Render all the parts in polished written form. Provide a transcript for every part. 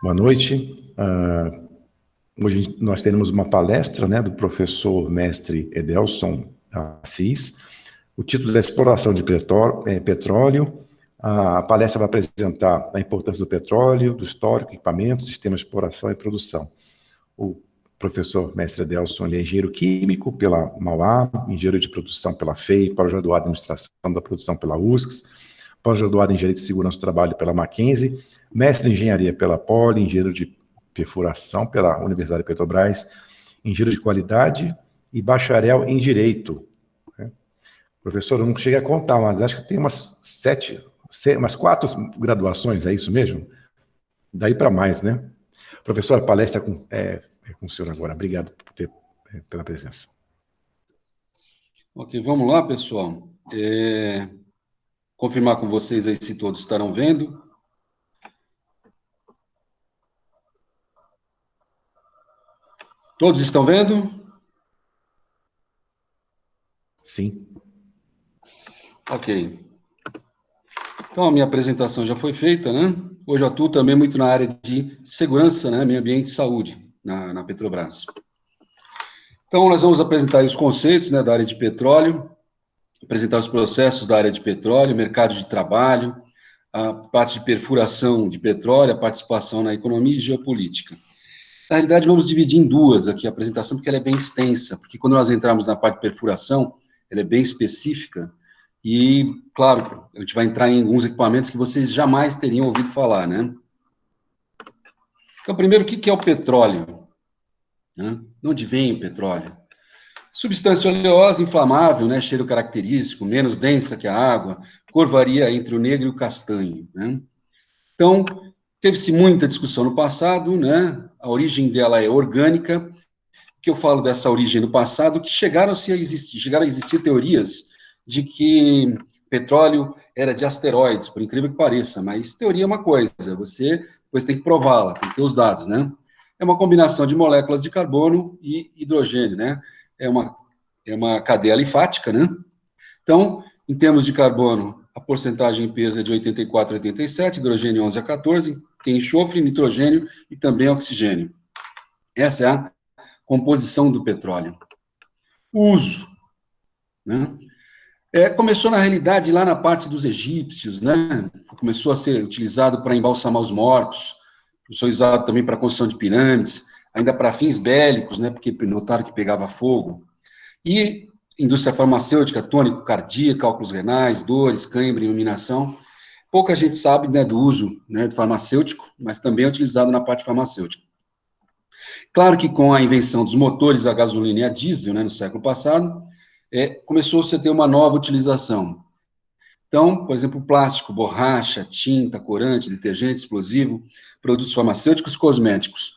Boa noite. Hoje nós teremos uma palestra, né, do professor mestre Edelson Assis. O título é Exploração de Petróleo. A palestra vai apresentar a importância do petróleo, do histórico, equipamentos, sistemas de exploração e produção. O professor mestre Edelson é engenheiro químico pela Mauá, engenheiro de produção pela FEI, pós-graduado em administração da produção pela USCS, pós-graduado em engenharia de segurança do trabalho pela Mackenzie, mestre em engenharia pela Poli, engenheiro de perfuração pela Universidade de Petrobras, engenheiro de qualidade e bacharel em direito. Professor, eu não cheguei a contar, mas acho que tem umas 4 graduações, é isso mesmo? Daí para mais, né? Professor, a palestra é com o senhor agora. Obrigado pela presença. Ok, vamos lá, pessoal. Confirmar com vocês aí se todos estarão vendo. Todos estão vendo? Sim. Ok. Então, a minha apresentação já foi feita, né? Hoje eu atuo também muito na área de segurança, né? Meio ambiente e saúde, na Petrobras. Então, nós vamos apresentar os conceitos, né, da área de petróleo, apresentar os processos da área de petróleo, mercado de trabalho, a parte de perfuração de petróleo, a participação na economia e geopolítica. Na realidade, vamos dividir em duas aqui a apresentação, porque ela é bem extensa, porque quando nós entrarmos na parte de perfuração, ela é bem específica, e, claro, a gente vai entrar em alguns equipamentos que vocês jamais teriam ouvido falar, né? Então, primeiro, o que é o petróleo? Né? De onde vem o petróleo? Substância oleosa, inflamável, né? Cheiro característico, menos densa que a água, cor varia entre o negro e o castanho, né? Então, teve-se muita discussão no passado, né? A origem dela é orgânica, que eu falo dessa origem no passado, que chegaram a existir teorias de que petróleo era de asteroides, por incrível que pareça, mas teoria é uma coisa, você depois tem que prová-la, tem que ter os dados, né? É uma combinação de moléculas de carbono e hidrogênio, né? É uma cadeia alifática, né? Então, em termos de carbono, a porcentagem em peso é de 84 a 87, hidrogênio 11 a 14, tem enxofre, nitrogênio e também oxigênio. Essa é a composição do petróleo. O uso, né? Começou, na realidade, lá na parte dos egípcios, né? Começou a ser utilizado para embalsamar os mortos, começou usado também para a construção de pirâmides, ainda para fins bélicos, né? Porque notaram que pegava fogo. E indústria farmacêutica, tônico cardíaco, cálculos renais, dores, cãibra, iluminação. Pouca gente sabe, né, do uso, né, do farmacêutico, mas também é utilizado na parte farmacêutica. Claro que com a invenção dos motores a gasolina e a diesel, né, no século passado, começou-se a ter uma nova utilização. Então, por exemplo, plástico, borracha, tinta, corante, detergente, explosivo, produtos farmacêuticos, cosméticos.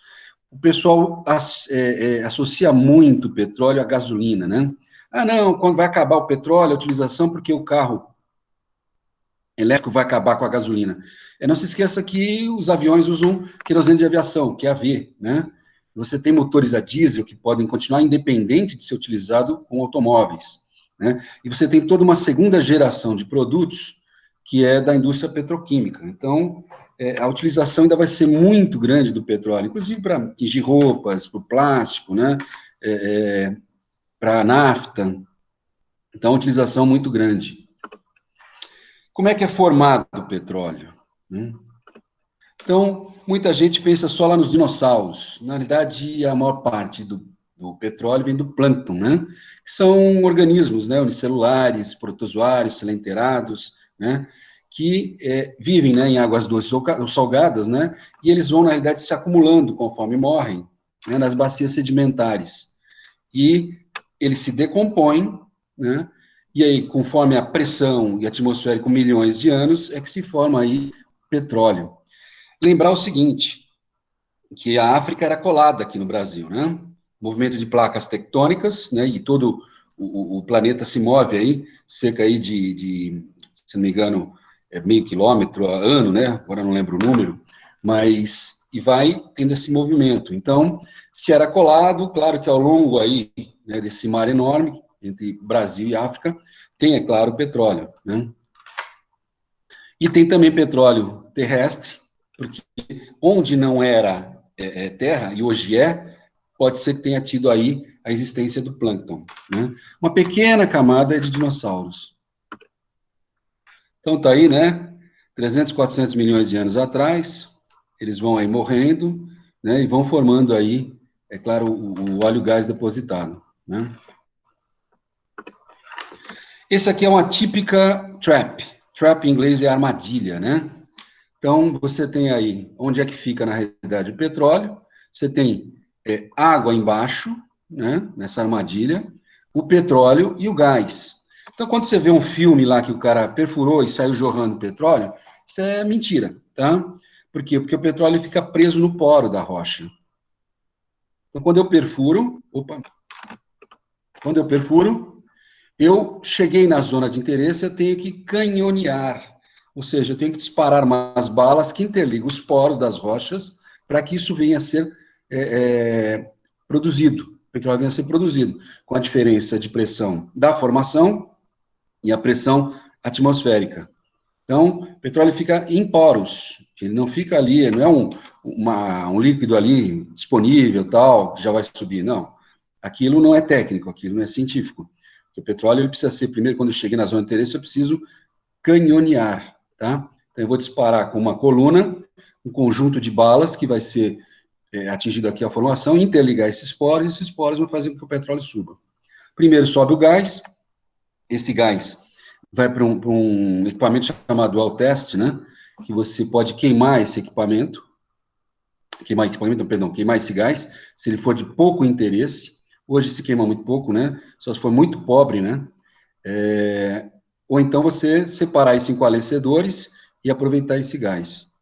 O pessoal associa muito o petróleo à gasolina, né? Ah, não, quando vai acabar o petróleo, a utilização, porque o carro elétrico vai acabar com a gasolina. Não se esqueça que os aviões usam querosene de aviação, que é AV, né? Você tem motores a diesel que podem continuar independente de ser utilizado com automóveis, né? E você tem toda uma segunda geração de produtos que é da indústria petroquímica. Então, a utilização ainda vai ser muito grande do petróleo, inclusive para atingir roupas, para o plástico, né? Para a nafta. Então, a utilização muito grande. Como é que é formado o petróleo? Então, muita gente pensa só lá nos dinossauros. Na realidade, a maior parte do petróleo vem do plâncton, né? Que são organismos, né, unicelulares, protozoários, silenterados, né? Que vivem, né, em águas doces ou salgadas, né? E eles vão, na realidade, se acumulando conforme morrem, né, nas bacias sedimentares. E eles se decompõem, né? E aí, conforme a pressão e atmosfera com milhões de anos, é que se forma aí petróleo. Lembrar o seguinte, que a África era colada aqui no Brasil, né? Movimento de placas tectônicas, né? E todo o planeta se move aí, cerca aí se não me engano, meio quilômetro a ano, né? Agora não lembro o número, mas e vai tendo esse movimento. Então, se era colado, claro que ao longo aí, né, desse mar enorme, entre Brasil e África, tem, é claro, petróleo, né? E tem também petróleo terrestre, porque onde não era terra, e hoje pode ser que tenha tido aí a existência do plâncton, né? Uma pequena camada de dinossauros. Então tá aí, né? 300, 400 milhões de anos atrás, eles vão aí morrendo, né? E vão formando aí, é claro, o óleo gás depositado, né? Esse aqui é uma típica trap. Trap em inglês é armadilha, né? Então, você tem aí, onde é que fica, na realidade, o petróleo, você tem água embaixo, né, nessa armadilha, o petróleo e o gás. Então, quando você vê um filme lá que o cara perfurou e saiu jorrando petróleo, isso é mentira, tá? Por quê? Porque o petróleo fica preso no poro da rocha. Então, quando eu perfuro, eu cheguei na zona de interesse, eu tenho que canhonear, ou seja, eu tenho que disparar umas balas que interligam os poros das rochas para que isso venha a ser produzido, o petróleo venha a ser produzido, com a diferença de pressão da formação e a pressão atmosférica. Então, o petróleo fica em poros, ele não fica ali, não é um líquido ali disponível, tal, que já vai subir, não. Aquilo não é técnico, aquilo não é científico. O petróleo ele precisa ser, primeiro, quando eu cheguei na zona de interesse, eu preciso canhonear, tá? Então, eu vou disparar com uma coluna, um conjunto de balas que vai ser atingido aqui a formação, interligar esses poros vão fazer com que o petróleo suba. Primeiro sobe o gás, esse gás vai para um equipamento chamado well test, né? Que você pode queimar esse equipamento, queimar esse gás, se ele for de pouco interesse. Hoje se queima muito pouco, né? Só se for muito pobre, né? Ou então você separar isso em coalescedores e aproveitar esse gás.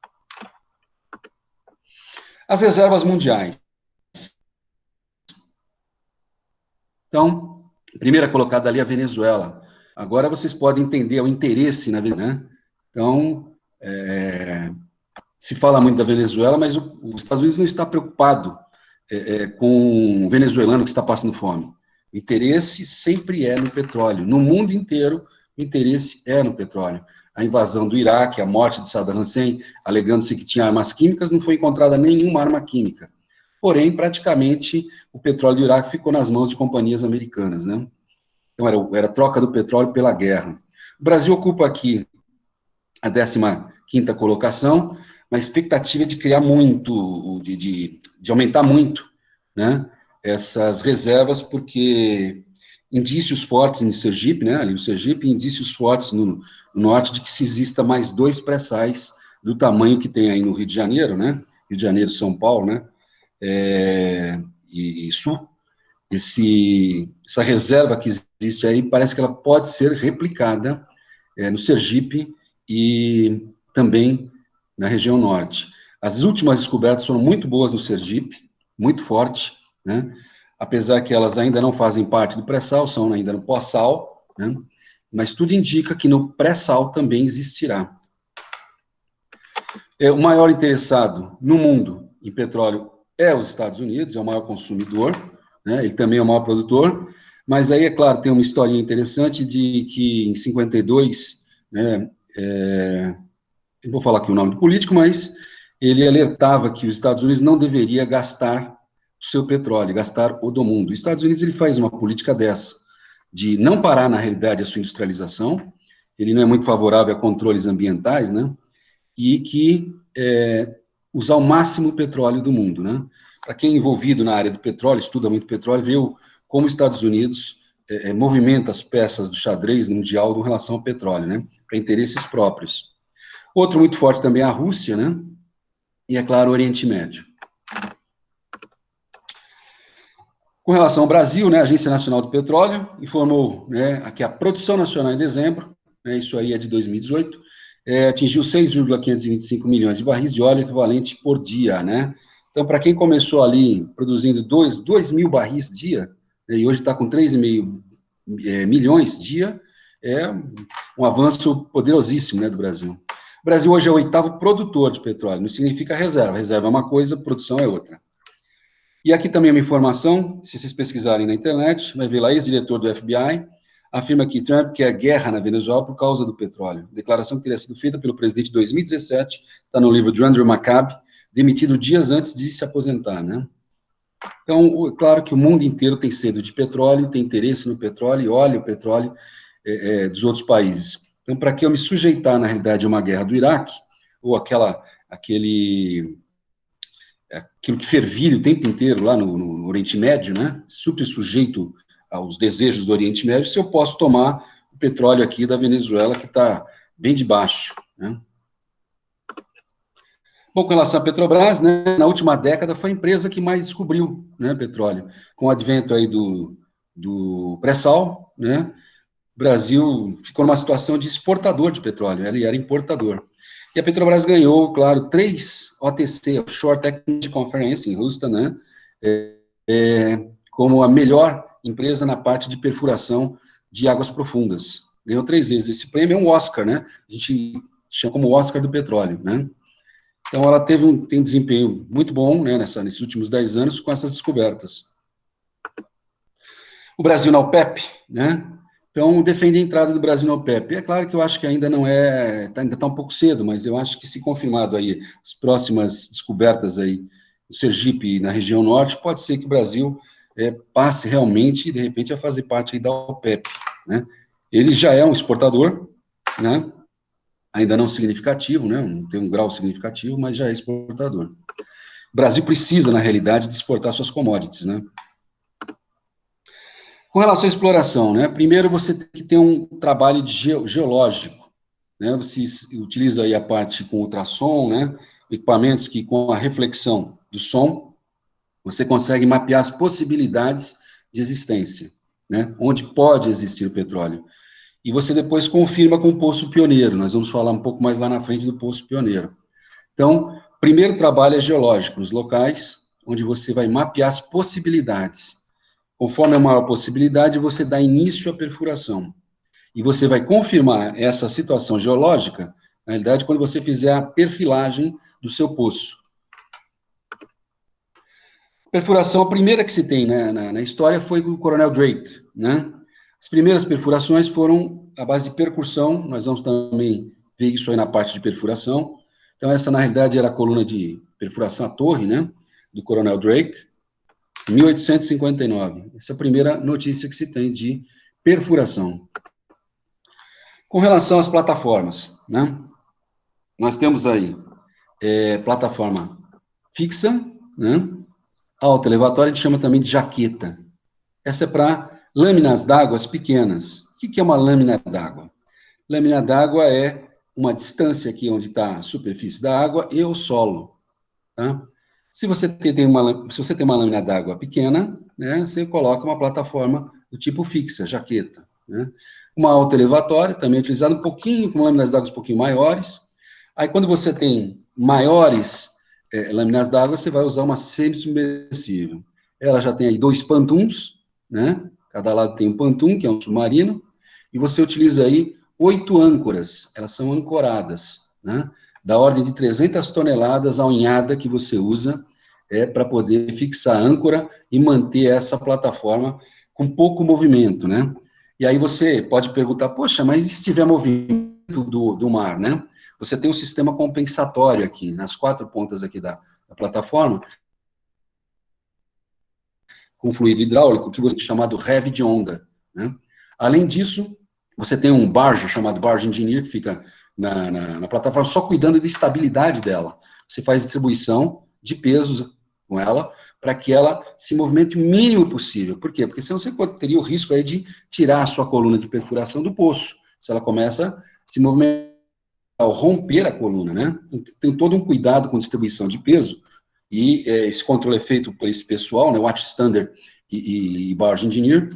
As reservas mundiais. Então, a primeira colocada ali é a Venezuela. Agora vocês podem entender o interesse na Venezuela, né? Então, se fala muito da Venezuela, mas os Estados Unidos não está preocupado com o venezuelano que está passando fome. O interesse sempre é no petróleo. No mundo inteiro, o interesse é no petróleo. A invasão do Iraque, a morte de Saddam Hussein, alegando-se que tinha armas químicas, não foi encontrada nenhuma arma química. Porém, praticamente, o petróleo do Iraque ficou nas mãos de companhias americanas, né? Então, era troca do petróleo pela guerra. O Brasil ocupa aqui a 15ª colocação, na expectativa de criar muito, de aumentar muito, né, essas reservas, porque indícios fortes em Sergipe, né, ali no Sergipe, indícios fortes no norte de que se exista mais 2 pré-sais do tamanho que tem aí no Rio de Janeiro, né, Rio de Janeiro, São Paulo, né, e Sul. Essa reserva que existe aí, parece que ela pode ser replicada no Sergipe e também na região norte. As últimas descobertas foram muito boas no Sergipe, muito forte, né? Apesar que elas ainda não fazem parte do pré-sal, são ainda no pós-sal, né? Mas tudo indica que no pré-sal também existirá. O maior interessado no mundo em petróleo é os Estados Unidos, é o maior consumidor, né? Ele também é o maior produtor, mas aí, é claro, tem uma historinha interessante de que em 52, né, eu vou falar aqui o nome do político, mas ele alertava que os Estados Unidos não deveria gastar o seu petróleo, gastar o do mundo. Os Estados Unidos ele faz uma política dessa, de não parar, na realidade, a sua industrialização, ele não é muito favorável a controles ambientais, né, e que usar o máximo petróleo do mundo, né. Para quem é envolvido na área do petróleo, estuda muito petróleo, vê como os Estados Unidos movimenta as peças do xadrez mundial com relação ao petróleo, né, para interesses próprios. Outro muito forte também é a Rússia, né? E, é claro, o Oriente Médio. Com relação ao Brasil, né, a Agência Nacional do Petróleo informou, né, que a produção nacional em dezembro, né, isso aí é de 2018, atingiu 6,525 milhões de barris de óleo equivalente por dia, né? Então, para quem começou ali produzindo 2 mil barris dia, né, e hoje está com 3,5 milhões dia, é um avanço poderosíssimo, né, do Brasil. O Brasil hoje é o 8º produtor de petróleo, não significa reserva. Reserva é uma coisa, produção é outra. E aqui também uma informação, se vocês pesquisarem na internet, vai ver lá, ex-diretor do FBI, afirma que Trump quer guerra na Venezuela por causa do petróleo. Declaração que teria sido feita pelo presidente em 2017, está no livro de Andrew McCabe, demitido dias antes de se aposentar, né? Então, claro que o mundo inteiro tem sede de petróleo, tem interesse no petróleo e olha o petróleo dos outros países. Então, para que eu me sujeitar, na realidade, a uma guerra do Iraque, ou aquilo que fervilha o tempo inteiro lá no Oriente Médio, né, super sujeito aos desejos do Oriente Médio, se eu posso tomar o petróleo aqui da Venezuela, que está bem de baixo, né. Bom, com relação à Petrobras, né, na última década foi a empresa que mais descobriu, né, petróleo. Com o advento aí do pré-sal, né, o Brasil ficou numa situação de exportador de petróleo, ele era importador. E a Petrobras ganhou, claro, 3 OTC, Offshore Technical Conference, em Houston, né, como a melhor empresa na parte de perfuração de águas profundas. Ganhou 3 vezes. Esse prêmio é um Oscar, né, a gente chama como Oscar do petróleo, né. Então, ela tem um desempenho muito bom, né, nesses últimos 10 anos, com essas descobertas. O Brasil na OPEP, né, então, defende a entrada do Brasil na OPEP. É claro que eu acho que ainda não ainda está um pouco cedo, mas eu acho que se confirmado aí as próximas descobertas aí, no Sergipe e na região norte, pode ser que o Brasil passe realmente, de repente, a fazer parte aí da OPEP, né. Ele já é um exportador, né, ainda não significativo, né, não tem um grau significativo, mas já é exportador. O Brasil precisa, na realidade, de exportar suas commodities, né. Com relação à exploração, né, primeiro você tem que ter um trabalho geológico, né, você utiliza aí a parte com ultrassom, né, equipamentos que com a reflexão do som, você consegue mapear as possibilidades de existência, né, onde pode existir o petróleo. E você depois confirma com o Poço Pioneiro, nós vamos falar um pouco mais lá na frente do Poço Pioneiro. Então, primeiro trabalho é geológico, nos locais onde você vai mapear as possibilidades. Conforme a maior possibilidade, você dá início à perfuração. E você vai confirmar essa situação geológica, na realidade, quando você fizer a perfilagem do seu poço. Perfuração, a primeira que se tem, né, na história foi do Coronel Drake, né? As primeiras perfurações foram à base de percussão, nós vamos também ver isso aí na parte de perfuração. Então, essa, na realidade, era a coluna de perfuração à torre, né, do Coronel Drake, 1859. Essa é a primeira notícia que se tem de perfuração. Com relação às plataformas, né, nós temos aí plataforma fixa, né, alta elevatória, a gente chama também de jaqueta. Essa é para lâminas d'água pequenas. O que é uma lâmina d'água? Lâmina d'água é uma distância aqui onde está a superfície da água e o solo, tá? Se você tem uma lâmina d'água pequena, né, você coloca uma plataforma do tipo fixa, jaqueta, né? Uma alta elevatória, também utilizada um pouquinho, com lâminas d'água um pouquinho maiores. Aí, quando você tem maiores lâminas d'água, você vai usar uma semi-submersível. Ela já tem aí 2 pantuns, né? Cada lado tem um pantum, que é um submarino, e você utiliza aí 8 âncoras, elas são ancoradas, né? Da ordem de 300 toneladas a unhada que você usa para poder fixar a âncora e manter essa plataforma com pouco movimento, né? E aí você pode perguntar, poxa, mas e se tiver movimento do mar, né? Você tem um sistema compensatório aqui, nas 4 pontas aqui da plataforma, com fluido hidráulico, que você chamado heavy de onda, né? Além disso, você tem um barge, chamado barge engineer, que fica na plataforma, só cuidando da estabilidade dela. Você faz distribuição de pesos com ela, para que ela se movimente o mínimo possível. Por quê? Porque senão você teria o risco aí de tirar a sua coluna de perfuração do poço, se ela começa a se movimentar, ao romper a coluna, né? Tem todo um cuidado com distribuição de peso, e esse controle é feito por esse pessoal, né, Watchstander e Barge Engineer,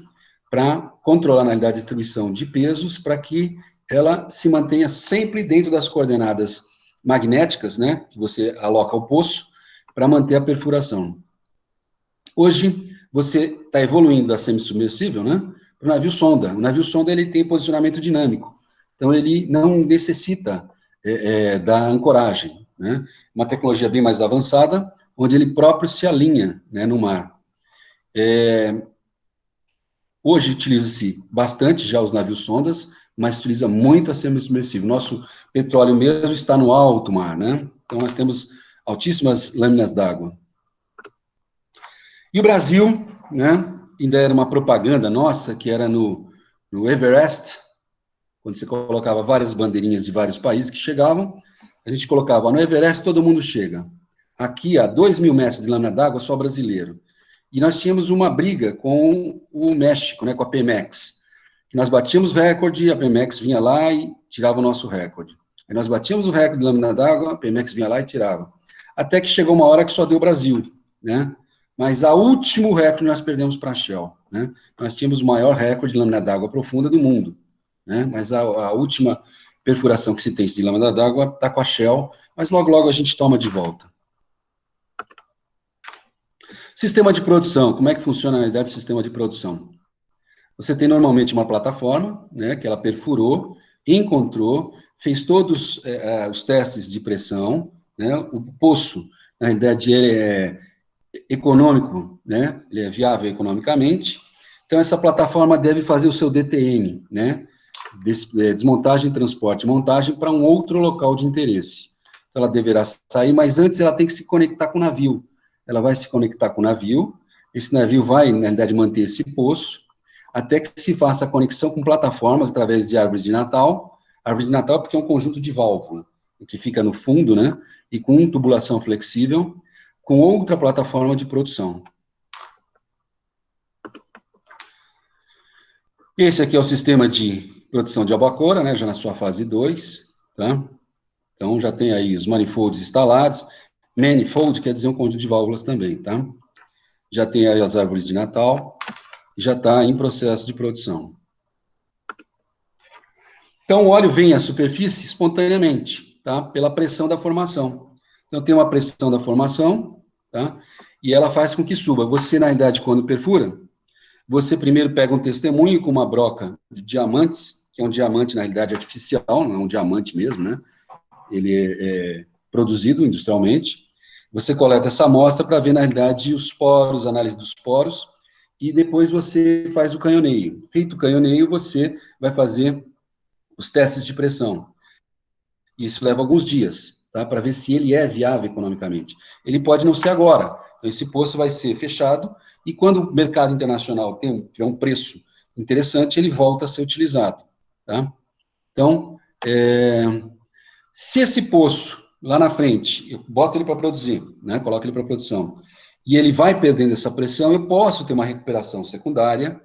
para controlar, na realidade, a distribuição de pesos, para que ela se mantenha sempre dentro das coordenadas magnéticas, né, que você aloca ao poço, para manter a perfuração. Hoje, você está evoluindo da semi-submersível, né, para o navio-sonda. O navio-sonda, ele tem posicionamento dinâmico, então ele não necessita da ancoragem, né, uma tecnologia bem mais avançada, onde ele próprio se alinha, né, no mar. Hoje utiliza-se bastante já os navios sondas, mas utiliza muito a semi-submersível. Nosso petróleo mesmo está no alto mar, né? Então, nós temos altíssimas lâminas d'água. E o Brasil, né, ainda era uma propaganda nossa, que era no Everest, quando você colocava várias bandeirinhas de vários países que chegavam, a gente colocava, no Everest todo mundo chega. Aqui, a 2.000 metros de lâmina d'água, só brasileiro. E nós tínhamos uma briga com o México, né, com a Pemex. Que nós batíamos recorde, a Pemex vinha lá e tirava o nosso recorde. Aí nós batíamos o recorde de lâmina d'água, a Pemex vinha lá e tirava. Até que chegou uma hora que só deu o Brasil, né? Mas a último recorde nós perdemos para a Shell, né? Nós tínhamos o maior recorde de lâmina d'água profunda do mundo, né? Mas a última perfuração que se tem de lâmina d'água está com a Shell, mas logo, logo a gente toma de volta. Sistema de produção. Como é que funciona, na realidade, o sistema de produção? Você tem normalmente uma plataforma, né, que ela perfurou, encontrou, fez todos os testes de pressão, né, o poço, na realidade, ele é econômico, né, ele é viável economicamente, então essa plataforma deve fazer o seu DTM, né, desmontagem, transporte e montagem para um outro local de interesse. Então, ela deverá sair, mas antes ela tem que se conectar com o navio. Ela vai se conectar com o navio, esse navio vai, na realidade, manter esse poço, até que se faça a conexão com plataformas através de árvores de Natal. Árvore de Natal porque é um conjunto de válvula, que fica no fundo, né, e com tubulação flexível, com outra plataforma de produção. Esse aqui é o sistema de produção de albacora, né, já na sua fase 2, tá? Então, já tem aí os manifolds instalados. Manifold quer dizer um conjunto de válvulas também, tá? Já tem aí as árvores de Natal, já está em processo de produção. Então, o óleo vem à superfície espontaneamente, tá? Pela pressão da formação. Então, tem uma pressão da formação, tá? E ela faz com que suba. Você, na realidade, quando perfura, você primeiro pega um testemunho com uma broca de diamantes, que é um diamante, na realidade, artificial, não é um diamante mesmo, né? Ele é produzido industrialmente. Você coleta essa amostra para ver, na realidade, os poros, análise dos poros, e depois você faz o canhoneio. Feito o canhoneio, você vai fazer os testes de pressão. Isso leva alguns dias, tá? Para ver se ele é viável economicamente. Ele pode não ser agora. Então, esse poço vai ser fechado, e quando o mercado internacional tiver um preço interessante, ele volta a ser utilizado, tá? Então, se esse poço, lá na frente, eu boto ele para produzir, né? Coloco ele para produção, e ele vai perdendo essa pressão, eu posso ter uma recuperação secundária,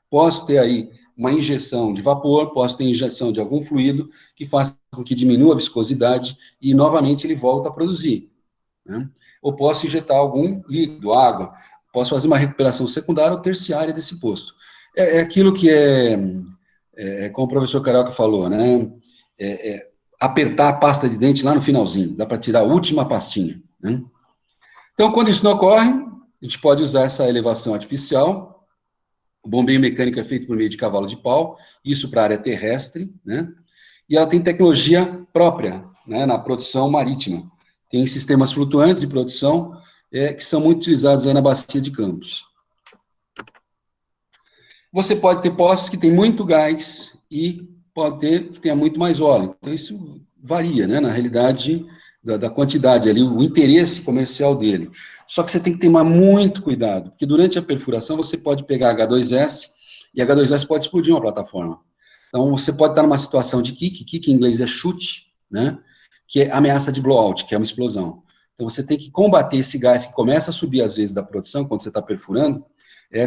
posso ter aí uma injeção de vapor, posso ter injeção de algum fluido que faça com que diminua a viscosidade e, novamente, ele volta a produzir, né? Ou posso injetar algum líquido, água, posso fazer uma recuperação secundária ou terciária desse poço. É aquilo que como o professor Carioca falou, né? Apertar a pasta de dente lá no finalzinho, dá para tirar a última pastinha, né? Então, quando isso não ocorre, a gente pode usar essa elevação artificial. O bombeio mecânico é feito por meio de cavalo de pau, isso para a área terrestre, né? E ela tem tecnologia própria, né, na produção marítima. Tem sistemas flutuantes de produção que são muito utilizados aí na bacia de Campos. Você pode ter poços que tem muito gás e pode ter que tenha muito mais óleo. Então, isso varia, né, na realidade, da quantidade ali, o interesse comercial dele. Só que você tem que tomar muito cuidado, porque durante a perfuração você pode pegar H2S, e H2S pode explodir uma plataforma. Então, você pode estar numa situação de kick em inglês é chute, né, que é ameaça de blowout, que é uma explosão. Então, você tem que combater esse gás que começa a subir, às vezes, da produção, quando você está perfurando,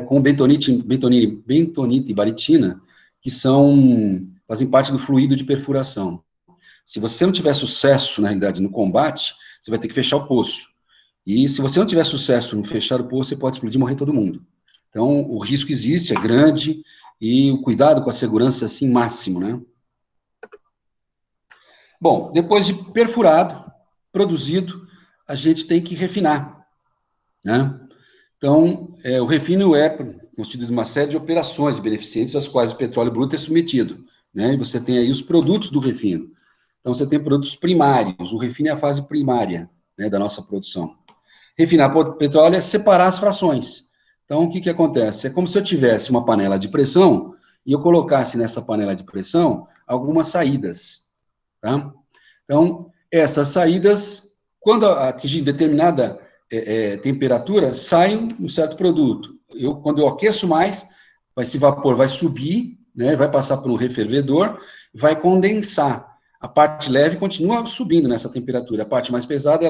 com bentonite e baritina, que fazem parte do fluido de perfuração. Se você não tiver sucesso, na realidade, no combate, você vai ter que fechar o poço. E se você não tiver sucesso no fechar o poço, você pode explodir e morrer todo mundo. Então, o risco existe, é grande, e o cuidado com a segurança, assim, máximo, né? Bom, depois de perfurado, produzido, a gente tem que refinar, né? Então, o refino é constituído de uma série de operações beneficentes às quais o petróleo bruto é submetido, né? E você tem aí os produtos do refino. Então, você tem produtos primários, o refino é a fase primária, né, da nossa produção. Refinar petróleo é separar as frações. Então, o que que acontece? É como se eu tivesse uma panela de pressão e eu colocasse nessa panela de pressão algumas saídas, tá? Então, essas saídas, quando atingir determinada temperatura, sai um certo produto. Quando eu aqueço mais, esse vapor vai subir, né, vai passar por um refervedor, vai condensar. A parte leve continua subindo nessa temperatura, a parte mais pesada,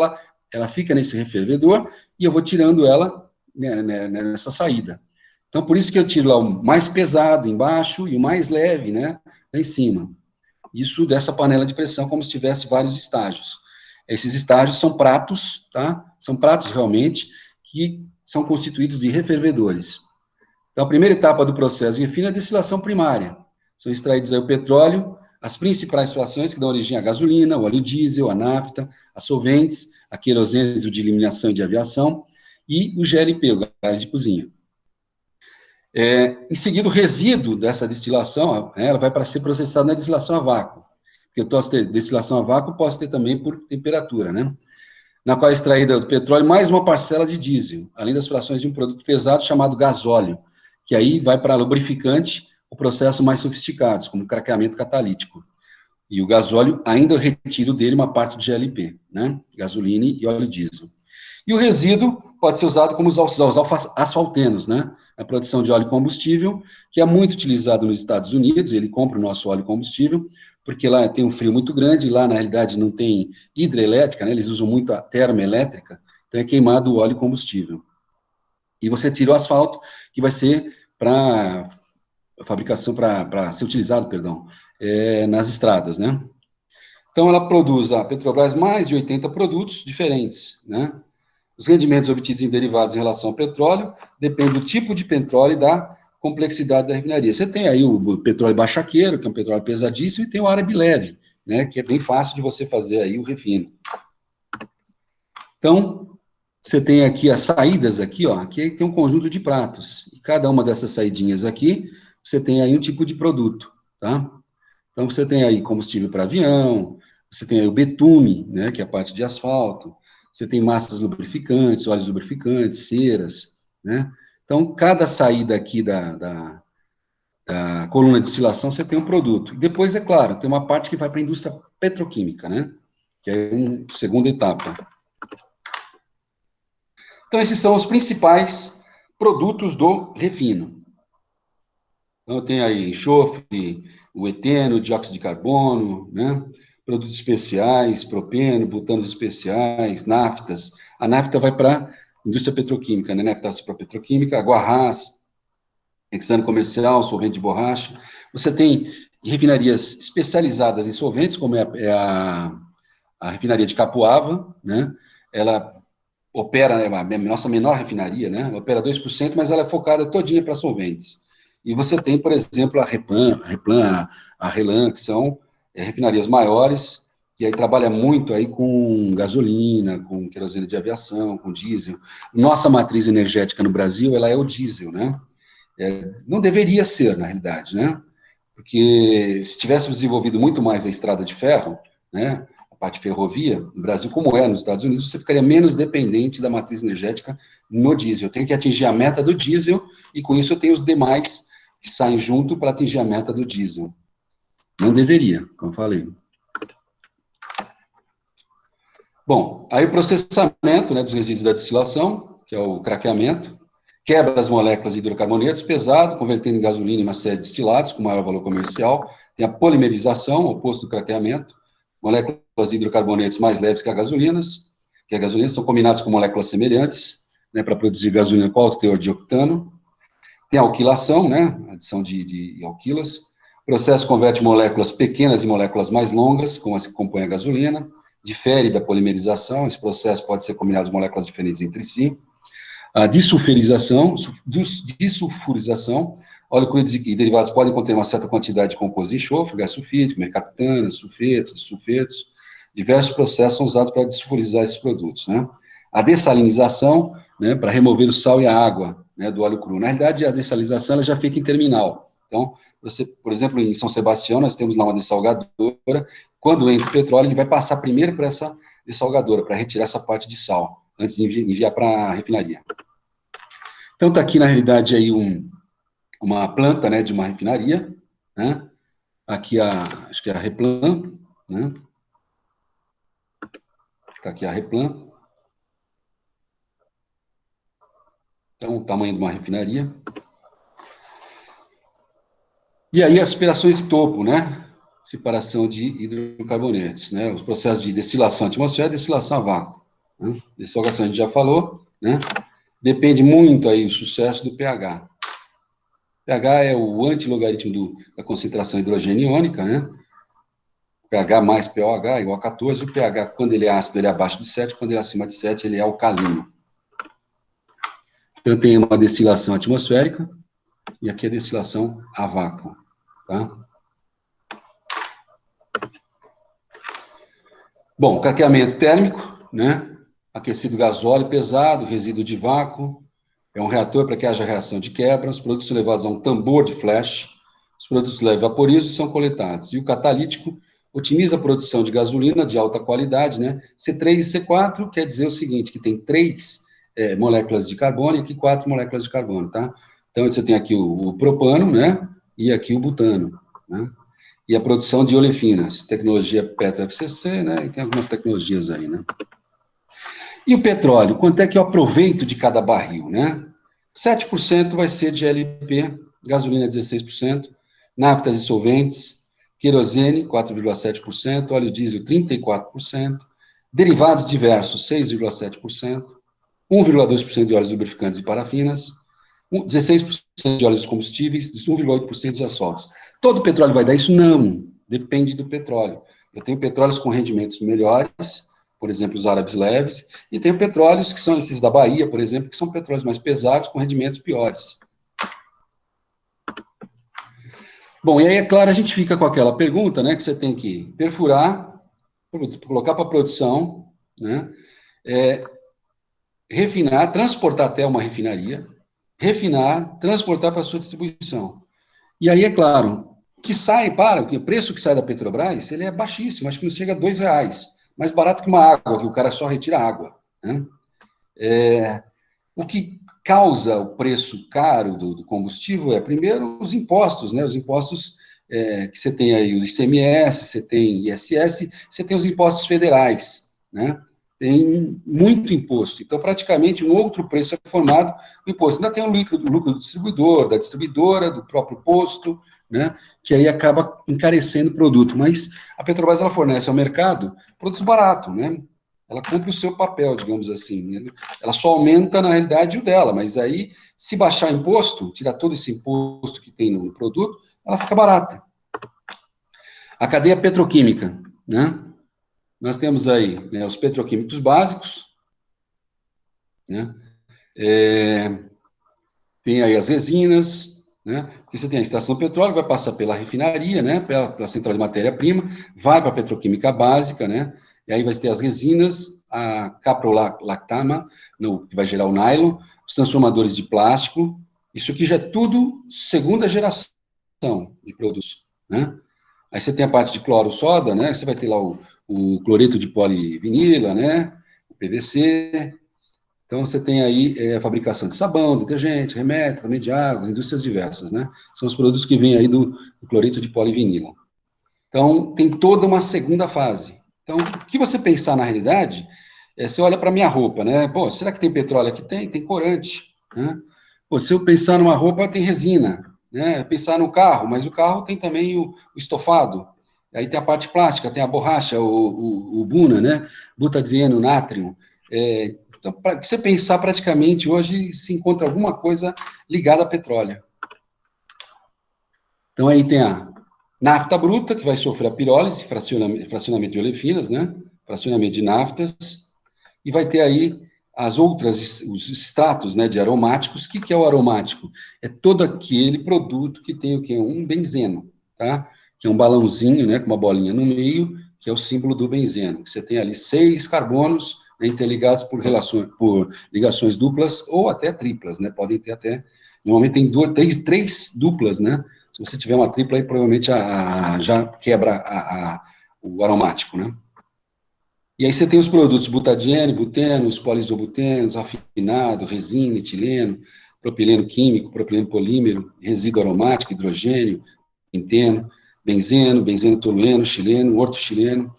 ela fica nesse refervedor, e eu vou tirando ela, né, nessa saída. Então, por isso que eu tiro lá o mais pesado embaixo e o mais leve, né, lá em cima. Isso dessa panela de pressão, como se tivesse vários estágios. Esses estágios são pratos, tá? São pratos realmente que são constituídos de refervedores. Então, a primeira etapa do processo de refino é a destilação primária. São extraídos aí o petróleo, as principais frações que dão origem à gasolina, o óleo diesel, a nafta, as solventes, a querosene, o de eliminação e de aviação, e o GLP, o gás de cozinha. Em seguida, o resíduo dessa destilação, ela vai para ser processada na destilação a vácuo. Porque eu posso ter destilação a vácuo, posso ter também por temperatura, né? Na qual é extraída do petróleo mais uma parcela de diesel, além das frações de um produto pesado chamado gasóleo, que aí vai para lubrificante ou processos mais sofisticados, como craqueamento catalítico. E o gasóleo ainda eu retiro dele uma parte de GLP, né? Gasolina e óleo diesel. E o resíduo pode ser usado como os asfaltenos, né? A produção de óleo combustível, que é muito utilizado nos Estados Unidos, ele compra o nosso óleo combustível, porque lá tem um frio muito grande, lá na realidade não tem hidrelétrica, né? Eles usam muito a termoelétrica, então é queimado o óleo combustível. E você tira o asfalto, que vai ser para fabricação, para ser utilizado, perdão, nas estradas, né? Então ela produz, a Petrobras, mais de 80 produtos diferentes, né? Os rendimentos obtidos em derivados em relação ao petróleo dependem do tipo de petróleo e da complexidade da refinaria. Você tem aí o petróleo baixaqueiro, que é um petróleo pesadíssimo, e tem o árabe leve, né, que é bem fácil de você fazer aí o refino. Então, você tem aqui as saídas aqui, ó, aqui tem um conjunto de pratos. E cada uma dessas saidinhas aqui, você tem aí um tipo de produto, tá? Então, você tem aí combustível para avião, você tem aí o betume, né, que é a parte de asfalto, você tem massas lubrificantes, óleos lubrificantes, ceras, né? Então, cada saída aqui da coluna de destilação, você tem um produto. E depois, é claro, tem uma parte que vai para a indústria petroquímica, né? Que é uma segunda etapa. Então, esses são os principais produtos do refino. Então, eu tenho aí enxofre, o eteno, o dióxido de carbono, né? Produtos especiais, propeno, butanos especiais, naftas. A nafta vai para a indústria petroquímica, né? Naftas para petroquímica, guarrás, hexano comercial, solvente de borracha. Você tem refinarias especializadas em solventes, como a refinaria de Capuava, né? Ela opera, né, a nossa menor refinaria, né? Ela opera 2%, mas ela é focada todinha para solventes. E você tem, por exemplo, a Replan, a Relan, que são refinarias maiores, que aí trabalha muito aí com gasolina, com querosene de aviação, com diesel. Nossa matriz energética no Brasil, ela é o diesel, né? Não deveria ser, na realidade, né? Porque se tivéssemos desenvolvido muito mais a estrada de ferro, né, a parte ferrovia, no Brasil, como é nos Estados Unidos, você ficaria menos dependente da matriz energética no diesel. Eu tenho que atingir a meta do diesel, e com isso eu tenho os demais que saem junto para atingir a meta do diesel. Não deveria, como falei. Bom, aí o processamento, né, dos resíduos da destilação, que é o craqueamento, quebra as moléculas de hidrocarbonetos pesado, convertendo em gasolina em uma série de destilados com maior valor comercial. Tem a polimerização, oposto do craqueamento, moléculas de hidrocarbonetos mais leves que as gasolinas são combinadas com moléculas semelhantes, né, para produzir gasolina com alto teor de octano. Tem a alquilação, né, adição de alquilas. O processo converte moléculas pequenas em moléculas mais longas, como as que compõem a gasolina. Difere da polimerização, esse processo pode ser combinado as moléculas diferentes entre si. A disulfurização, óleo crudo e derivados podem conter uma certa quantidade de composto de enxofre, gás sulfídrico, mercaptana, sulfetos, diversos processos são usados para disulfurizar esses produtos, né? A dessalinização, né, para remover o sal e a água, né, do óleo cru. Na realidade, a dessalinização ela já é feita em terminal. Então, você, por exemplo, em São Sebastião, nós temos lá uma dessalgadora, quando entra o petróleo, ele vai passar primeiro para essa dessalgadora, para retirar essa parte de sal, antes de enviar para a refinaria. Então, está aqui, na realidade, aí uma planta, né, de uma refinaria, né? Aqui, acho que é a Replan, né? Está aqui a Replan. Então, o tamanho de uma refinaria. E aí, aspirações de topo, né? Separação de hidrocarbonetos, né? Os processos de destilação atmosférica e destilação a vácuo. Né? Dessalgação a gente já falou, né? Depende muito aí o sucesso do pH. pH é o antilogaritmo da concentração de hidrogênio iônica, né? pH mais pOH igual a 14. O pH, quando ele é ácido, ele é abaixo de 7. Quando ele é acima de 7, ele é alcalino. Então, tem uma destilação atmosférica e aqui a destilação a vácuo, tá? Bom, craqueamento térmico, né? Aquecido gasóleo pesado, resíduo de vácuo. É um reator para que haja reação de quebra. Os produtos são levados a um tambor de flash. Os produtos leves vaporizam e são coletados. E o catalítico otimiza a produção de gasolina de alta qualidade, né? C3 e C4 quer dizer o seguinte, que tem 3 moléculas de carbono e aqui 4 moléculas de carbono, tá? Então, você tem aqui o propano, né? E aqui o butano, né? E a produção de olefinas, tecnologia Petro-FCC, né? E tem algumas tecnologias aí, né? E o petróleo, quanto é que eu aproveito de cada barril, né? 7% vai ser de LP, gasolina 16%, naftas e solventes, querosene 4,7%, óleo diesel 34%, derivados diversos 6,7%, 1,2% de óleos lubrificantes e parafinas, 16% de óleos combustíveis, 1,8% de asfaltos. Todo petróleo vai dar isso? Não, depende do petróleo. Eu tenho petróleos com rendimentos melhores, por exemplo, os árabes leves, e tenho petróleos que são esses da Bahia, por exemplo, que são petróleos mais pesados, com rendimentos piores. Bom, e aí, é claro, a gente fica com aquela pergunta, né, que você tem que perfurar, colocar para produção, né, refinar, transportar até uma refinaria, refinar, transportar para sua distribuição. E aí, é claro, o preço que sai da Petrobras, ele é baixíssimo, acho que não chega a R$2, mais barato que uma água, que o cara só retira água, né? O que causa o preço caro do combustível é, primeiro, os impostos, né? Os impostos que você tem aí, os ICMS, você tem ISS, você tem os impostos federais, né? Tem muito imposto. Então, praticamente, um outro preço é formado do imposto. Ainda tem o lucro do distribuidor, da distribuidora, do próprio posto, né? Que aí acaba encarecendo o produto. Mas a Petrobras, ela fornece ao mercado produto barato, né? Ela cumpre o seu papel, digamos assim. Né? Ela só aumenta, na realidade, o dela. Mas aí, se baixar imposto, tirar todo esse imposto que tem no produto, ela fica barata. A cadeia petroquímica, né? Nós temos aí, né, os petroquímicos básicos, né? Tem aí as resinas, né? Porque você tem a extração do petróleo, vai passar pela refinaria, né? Pela central de matéria-prima, vai para a petroquímica básica, né? E aí vai ter as resinas, a caprolactama, que vai gerar o nylon, os transformadores de plástico. Isso aqui já é tudo segunda geração de produtos, né? Aí você tem a parte de cloro-soda, né? Você vai ter lá o cloreto de polivinila, né? O PVC. Então, você tem aí a fabricação de sabão, detergente, remédio, tratamento de águas, indústrias diversas, né? São os produtos que vêm aí do cloreto de polivinila. Então, tem toda uma segunda fase. Então, o que você pensar na realidade, você olha para a minha roupa, né? Pô, será que tem petróleo aqui? Tem corante, né? Pô, se eu pensar numa roupa, tem resina, né? Pensar no carro, mas o carro tem também o estofado. Aí tem a parte plástica, tem a borracha, o buna, né? Butadieno, nátrium. Então, para você pensar, praticamente, hoje se encontra alguma coisa ligada a petróleo. Então, aí tem a nafta bruta, que vai sofrer a pirólise, fracionamento de olefinas, né? Fracionamento de naftas. E vai ter aí os extratos, né, de aromáticos. O que é o aromático? É todo aquele produto que tem o quê? Um benzeno, tá? Que é um balãozinho, né, com uma bolinha no meio, que é o símbolo do benzeno. Você tem ali 6 carbonos, né, interligados por ligações duplas ou até triplas, né? Podem ter até, normalmente tem três duplas, né? Se você tiver uma tripla, aí provavelmente já quebra o aromático, né? E aí você tem os produtos butadieno, buteno, os poliisobutenos, rafinado, resina, etileno, propileno químico, propileno polímero, resíduo aromático, hidrogênio, penteno, benzeno, tolueno, xileno, ortoxileno,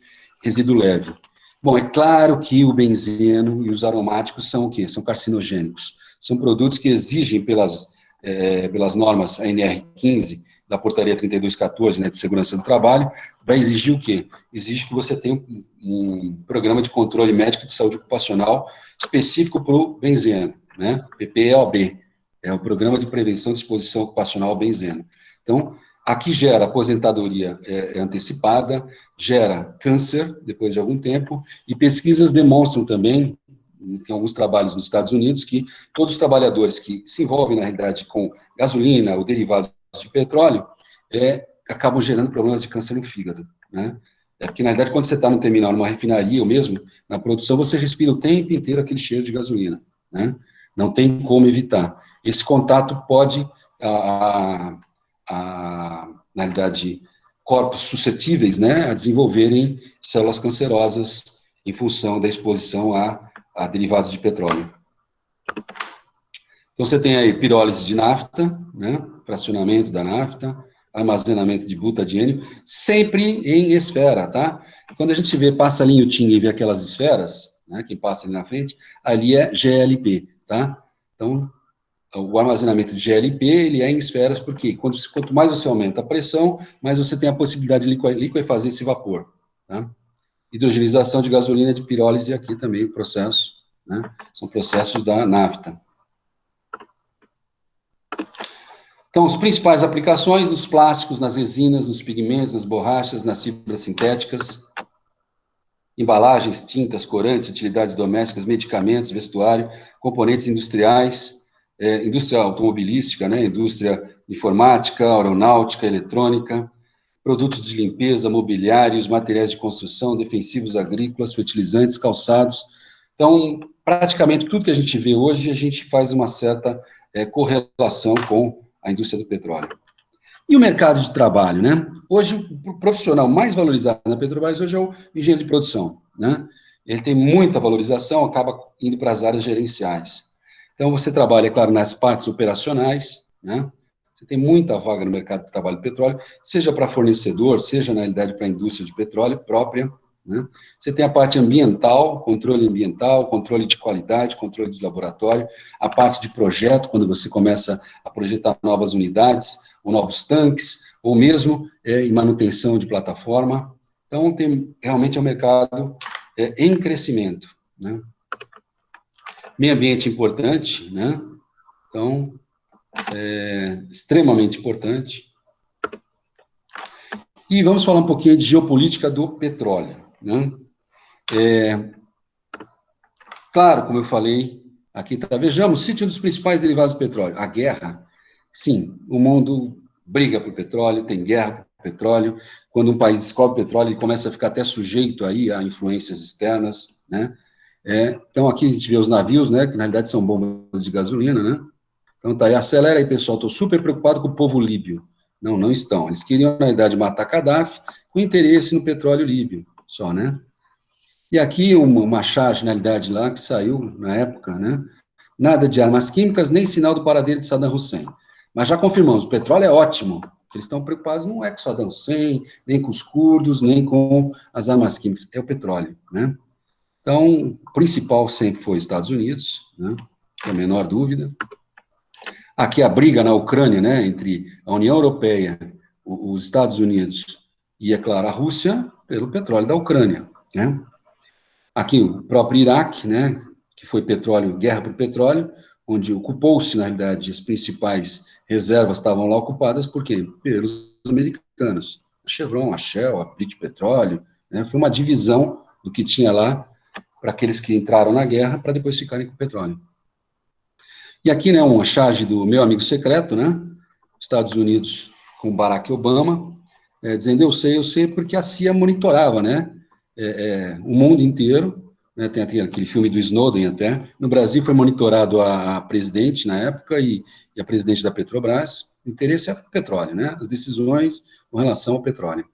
resíduo leve. Bom, é claro que o benzeno e os aromáticos são o quê? São carcinogênicos. São produtos que exigem pelas normas ANR15, da portaria 3214, né, de segurança do trabalho, vai exigir o quê? Exige que você tenha um programa de controle médico de saúde ocupacional específico para o benzeno, né, PPEOB, é o Programa de Prevenção de Exposição Ocupacional ao Benzeno. Então, aqui gera aposentadoria antecipada, gera câncer depois de algum tempo, e pesquisas demonstram também, tem alguns trabalhos nos Estados Unidos, que todos os trabalhadores que se envolvem, na realidade, com gasolina ou derivados de petróleo, acabam gerando problemas de câncer no fígado, né? Porque, na realidade, quando você está no terminal, numa refinaria, ou mesmo na produção, você respira o tempo inteiro aquele cheiro de gasolina, né? Não tem como evitar. Esse contato pode, na realidade, corpos suscetíveis, né, a desenvolverem células cancerosas em função da exposição a derivados de petróleo. Então, você tem aí pirólise de nafta, né, fracionamento da nafta, armazenamento de butadiênio, sempre em esfera, tá? Quando a gente passa ali em Utinga e vê aquelas esferas, né, quem passa ali na frente, ali é GLP, tá? Então, o armazenamento de GLP, ele é em esferas, porque quanto mais você aumenta a pressão, mais você tem a possibilidade de liquefazer esse vapor, tá? Hidrogenização de gasolina, de pirólise, aqui também o processo, né? São processos da nafta. Então, as principais aplicações nos plásticos, nas resinas, nos pigmentos, nas borrachas, nas fibras sintéticas, embalagens, tintas, corantes, utilidades domésticas, medicamentos, vestuário, componentes industriais, indústria automobilística, né, indústria informática, aeronáutica, eletrônica, produtos de limpeza, mobiliários, materiais de construção, defensivos agrícolas, fertilizantes, calçados. Então, praticamente tudo que a gente vê hoje, a gente faz uma certa correlação com a indústria do petróleo. E o mercado de trabalho, né? Hoje, o profissional mais valorizado na Petrobras hoje é o engenheiro de produção, né? Ele tem muita valorização, acaba indo para as áreas gerenciais. Então, você trabalha, claro, nas partes operacionais, né? Você tem muita vaga no mercado de trabalho de petróleo, seja para fornecedor, seja, na realidade, para a indústria de petróleo própria, né? Você tem a parte ambiental, controle de qualidade, controle de laboratório, a parte de projeto, quando você começa a projetar novas unidades, ou novos tanques, ou mesmo em manutenção de plataforma. Então, realmente é um mercado em crescimento, né? Meio ambiente importante, né? Então, extremamente importante. E vamos falar um pouquinho de geopolítica do petróleo, né? Claro, como eu falei, aqui tá, vejamos, sítio dos principais derivados do petróleo. A guerra, sim, o mundo briga por petróleo, tem guerra por petróleo. Quando um país descobre petróleo, ele começa a ficar até sujeito aí a influências externas, né? Então, aqui a gente vê os navios, né, que na realidade são bombas de gasolina, né? Então, tá aí, acelera aí, pessoal, estou super preocupado com o povo líbio. Não, não estão. Eles queriam, na realidade, matar Gaddafi com interesse no petróleo líbio, só, né? E aqui uma charge, na realidade, lá, que saiu na época, né? Nada de armas químicas, nem sinal do paradeiro de Saddam Hussein. Mas já confirmamos, o petróleo é ótimo. Eles estão preocupados não é com Saddam Hussein, nem com os curdos, nem com as armas químicas, é o petróleo, né? Então, o principal sempre foi Estados Unidos, né? Sem a menor dúvida. Aqui a briga na Ucrânia, né, entre a União Europeia, os Estados Unidos e, é claro, a Rússia, pelo petróleo da Ucrânia, né? Aqui o próprio Iraque, né, que foi petróleo, guerra por petróleo, onde ocupou-se, na realidade, as principais reservas estavam lá ocupadas por quê? Pelos americanos. A Chevron, a Shell, a British Petroleum, né, foi uma divisão do que tinha lá para aqueles que entraram na guerra para depois ficarem com o petróleo. E aqui, né, uma charge do meu amigo secreto, né, Estados Unidos com Barack Obama, dizendo, eu sei, porque a CIA monitorava, né, o mundo inteiro, né, tem aquele filme do Snowden até, no Brasil foi monitorado a presidente na época e a presidente da Petrobras, o interesse é o petróleo, né, as decisões com relação ao petróleo.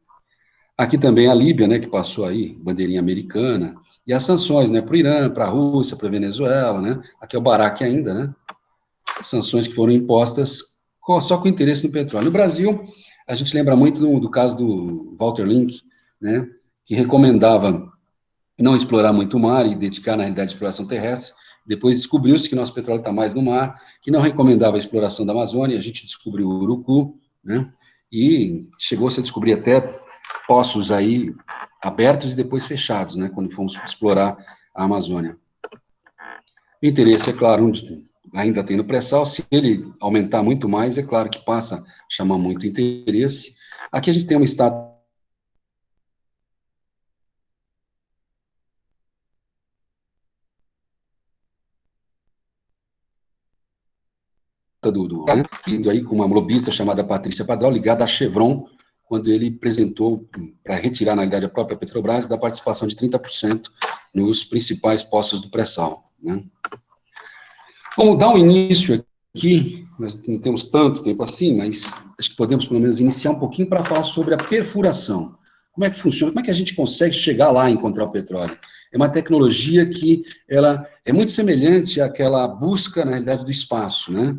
Aqui também a Líbia, né, que passou aí, bandeirinha americana, e as sanções, né, para o Irã, para a Rússia, para a Venezuela, né, aqui é o Barack ainda, né, sanções que foram impostas só com interesse no petróleo. No Brasil, a gente lembra muito do caso do Walter Link, né, que recomendava não explorar muito o mar e dedicar, na realidade, à exploração terrestre. Depois descobriu-se que nosso petróleo está mais no mar, que não recomendava a exploração da Amazônia, a gente descobriu o Urucu, né, e chegou-se a descobrir até poços aí abertos e depois fechados, né, quando fomos explorar a Amazônia. O interesse, é claro, ainda tem no pré-sal. Se ele aumentar muito mais, é claro que passa a chamar muito interesse. Aqui a gente tem uma estátua né, indo aí com uma lobista chamada Patrícia Padrão, ligada à Chevron, quando ele apresentou para retirar, na realidade, a própria Petrobras da participação de 30% nos principais postos do pré-sal, né. Vamos dar um início aqui, nós não temos tanto tempo assim, mas acho que podemos, pelo menos, iniciar um pouquinho para falar sobre a perfuração. Como é que funciona? Como é que a gente consegue chegar lá e encontrar o petróleo? É uma tecnologia que ela é muito semelhante àquela busca, na realidade, do espaço, né?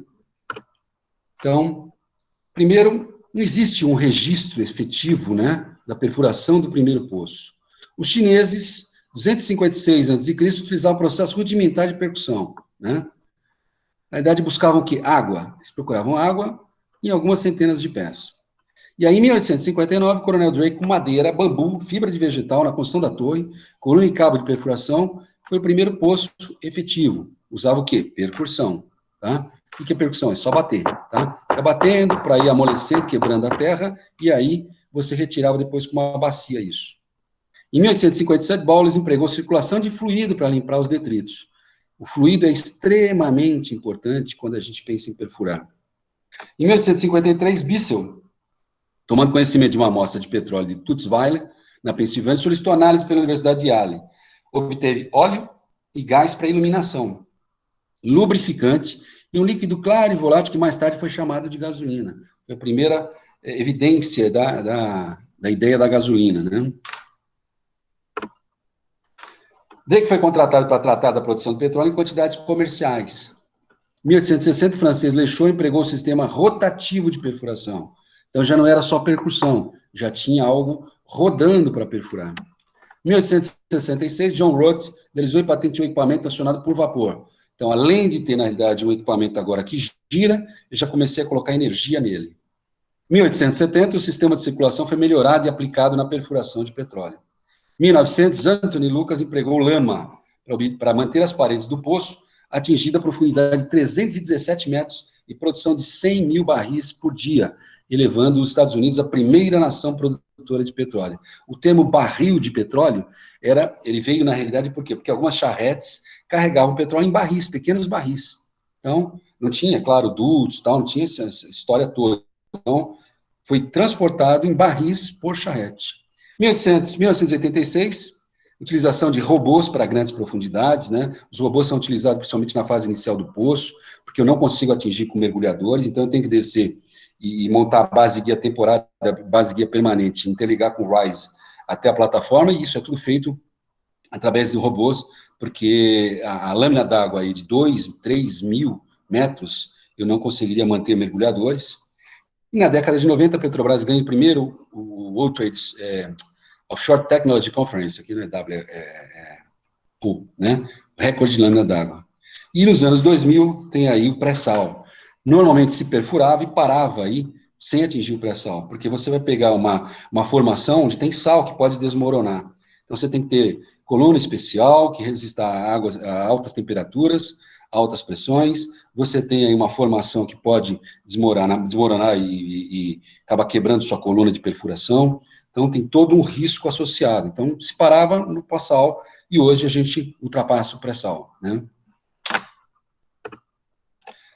Então, primeiro, não existe um registro efetivo, né, da perfuração do primeiro poço. Os chineses, 256 a.C., utilizavam o processo rudimentar de percussão, né? Na verdade, buscavam o quê? Água. Eles procuravam água em algumas centenas de pés. E aí, em 1859, o Coronel Drake, com madeira, bambu, fibra de vegetal na construção da torre, coluna e cabo de perfuração, foi o primeiro poço efetivo. Usava o quê? Percussão. Tá? O que é percussão? É só bater. Tá? Fica batendo para ir amolecendo, quebrando a terra, e aí você retirava depois com uma bacia isso. Em 1857, Bowles empregou circulação de fluido para limpar os detritos. O fluido é extremamente importante quando a gente pensa em perfurar. Em 1853, Bissell, tomando conhecimento de uma amostra de petróleo de Tutzweiler, na Pensilvânia, solicitou análise pela Universidade de Yale. Obteve óleo e gás para iluminação, lubrificante e um líquido claro e volátil que mais tarde foi chamado de gasolina. Foi a primeira evidência da ideia da gasolina, né? Drake foi contratado para tratar da produção de petróleo em quantidades comerciais. Em 1860, o francês Lechaux empregou o sistema rotativo de perfuração. Então, já não era só percussão, já tinha algo rodando para perfurar. Em 1866, John Roth realizou e patenteou o equipamento acionado por vapor. Então, além de ter, na realidade, um equipamento agora que gira, eu já comecei a colocar energia nele. Em 1870, o sistema de circulação foi melhorado e aplicado na perfuração de petróleo. Em 1900, Anthony Lucas empregou lama para manter as paredes do poço atingida a profundidade de 317 metros e produção de 100 mil barris por dia, elevando os Estados Unidos à primeira nação produtora de petróleo. O termo barril de petróleo ele veio na realidade por quê? Porque algumas charretes carregavam petróleo em barris, pequenos barris. Então, não tinha, claro, dutos, tal, não tinha essa história toda. Então, foi transportado em barris por charrete. 1986, utilização de robôs para grandes profundidades, né? Os robôs são utilizados principalmente na fase inicial do poço, porque eu não consigo atingir com mergulhadores, então eu tenho que descer e montar a base guia temporária, base guia permanente, interligar com o RISE até a plataforma, e isso é tudo feito através de robôs, porque a lâmina d'água aí de 2, 3 mil metros, eu não conseguiria manter mergulhadores. E na década de 90, a Petrobras ganha primeiro o World Trade Offshore Technology Conference, aqui no POO, né? Recorde de lâmina d'água. E nos anos 2000 tem aí o pré-sal. Normalmente se perfurava e parava aí sem atingir o pré-sal, porque você vai pegar uma formação onde tem sal que pode desmoronar. Então você tem que ter coluna especial que resista a altas temperaturas, altas pressões. Você tem aí uma formação que pode desmoronar e acaba quebrando sua coluna de perfuração. Então, tem todo um risco associado. Então, se parava no pós-sal e hoje a gente ultrapassa o pré-sal, né?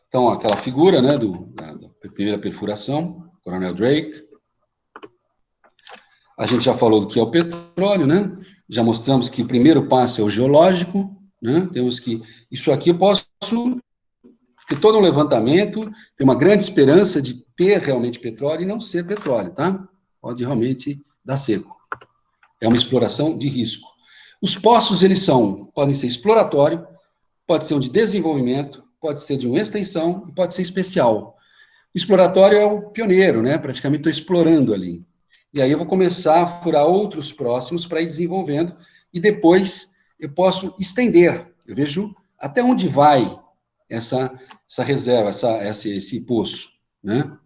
Então, aquela figura, né, da primeira perfuração, Coronel Drake. A gente já falou do que é o petróleo, né? Já mostramos que o primeiro passo é o geológico, né? Temos que... Isso aqui eu posso ter todo um levantamento, ter uma grande esperança de ter realmente petróleo e não ser petróleo, tá? Pode realmente dar seco. É uma exploração de risco. Os poços, eles podem ser exploratório, pode ser um de desenvolvimento, pode ser de uma extensão e pode ser especial. O exploratório é o pioneiro, né? Praticamente estou explorando ali. E aí eu vou começar a furar outros próximos para ir desenvolvendo, e depois eu posso estender. Eu vejo até onde vai essa reserva, esse poço, né?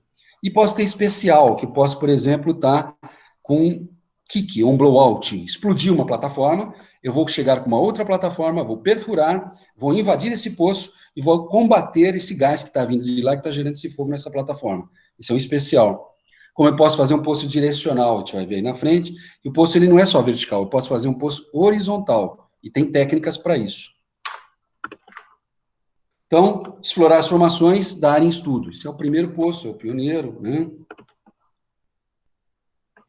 E posso ter especial, que posso, por exemplo, estar com kick, um blowout, explodir uma plataforma, eu vou chegar com uma outra plataforma, vou perfurar, vou invadir esse poço e vou combater esse gás que está vindo de lá, que está gerando esse fogo nessa plataforma. Isso é um especial. Como eu posso fazer um poço direcional, a gente vai ver aí na frente, e o poço ele não é só vertical, eu posso fazer um poço horizontal, e tem técnicas para isso. Então, explorar as formações da área em estudo. Esse é o primeiro poço, é o pioneiro, né?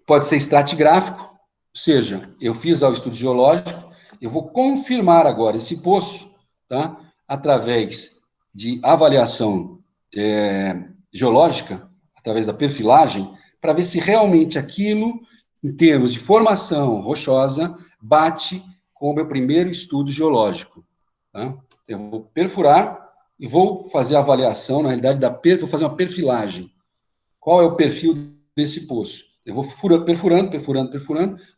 Pode ser estratigráfico, ou seja, eu fiz o estudo geológico, eu vou confirmar agora esse poço, tá? Através de avaliação geológica, através da perfilagem, para ver se realmente aquilo, em termos de formação rochosa, bate com o meu primeiro estudo geológico. Tá? Eu vou perfurar e vou fazer a avaliação, na realidade, vou fazer uma perfilagem. Qual é o perfil desse poço? Eu vou perfurando,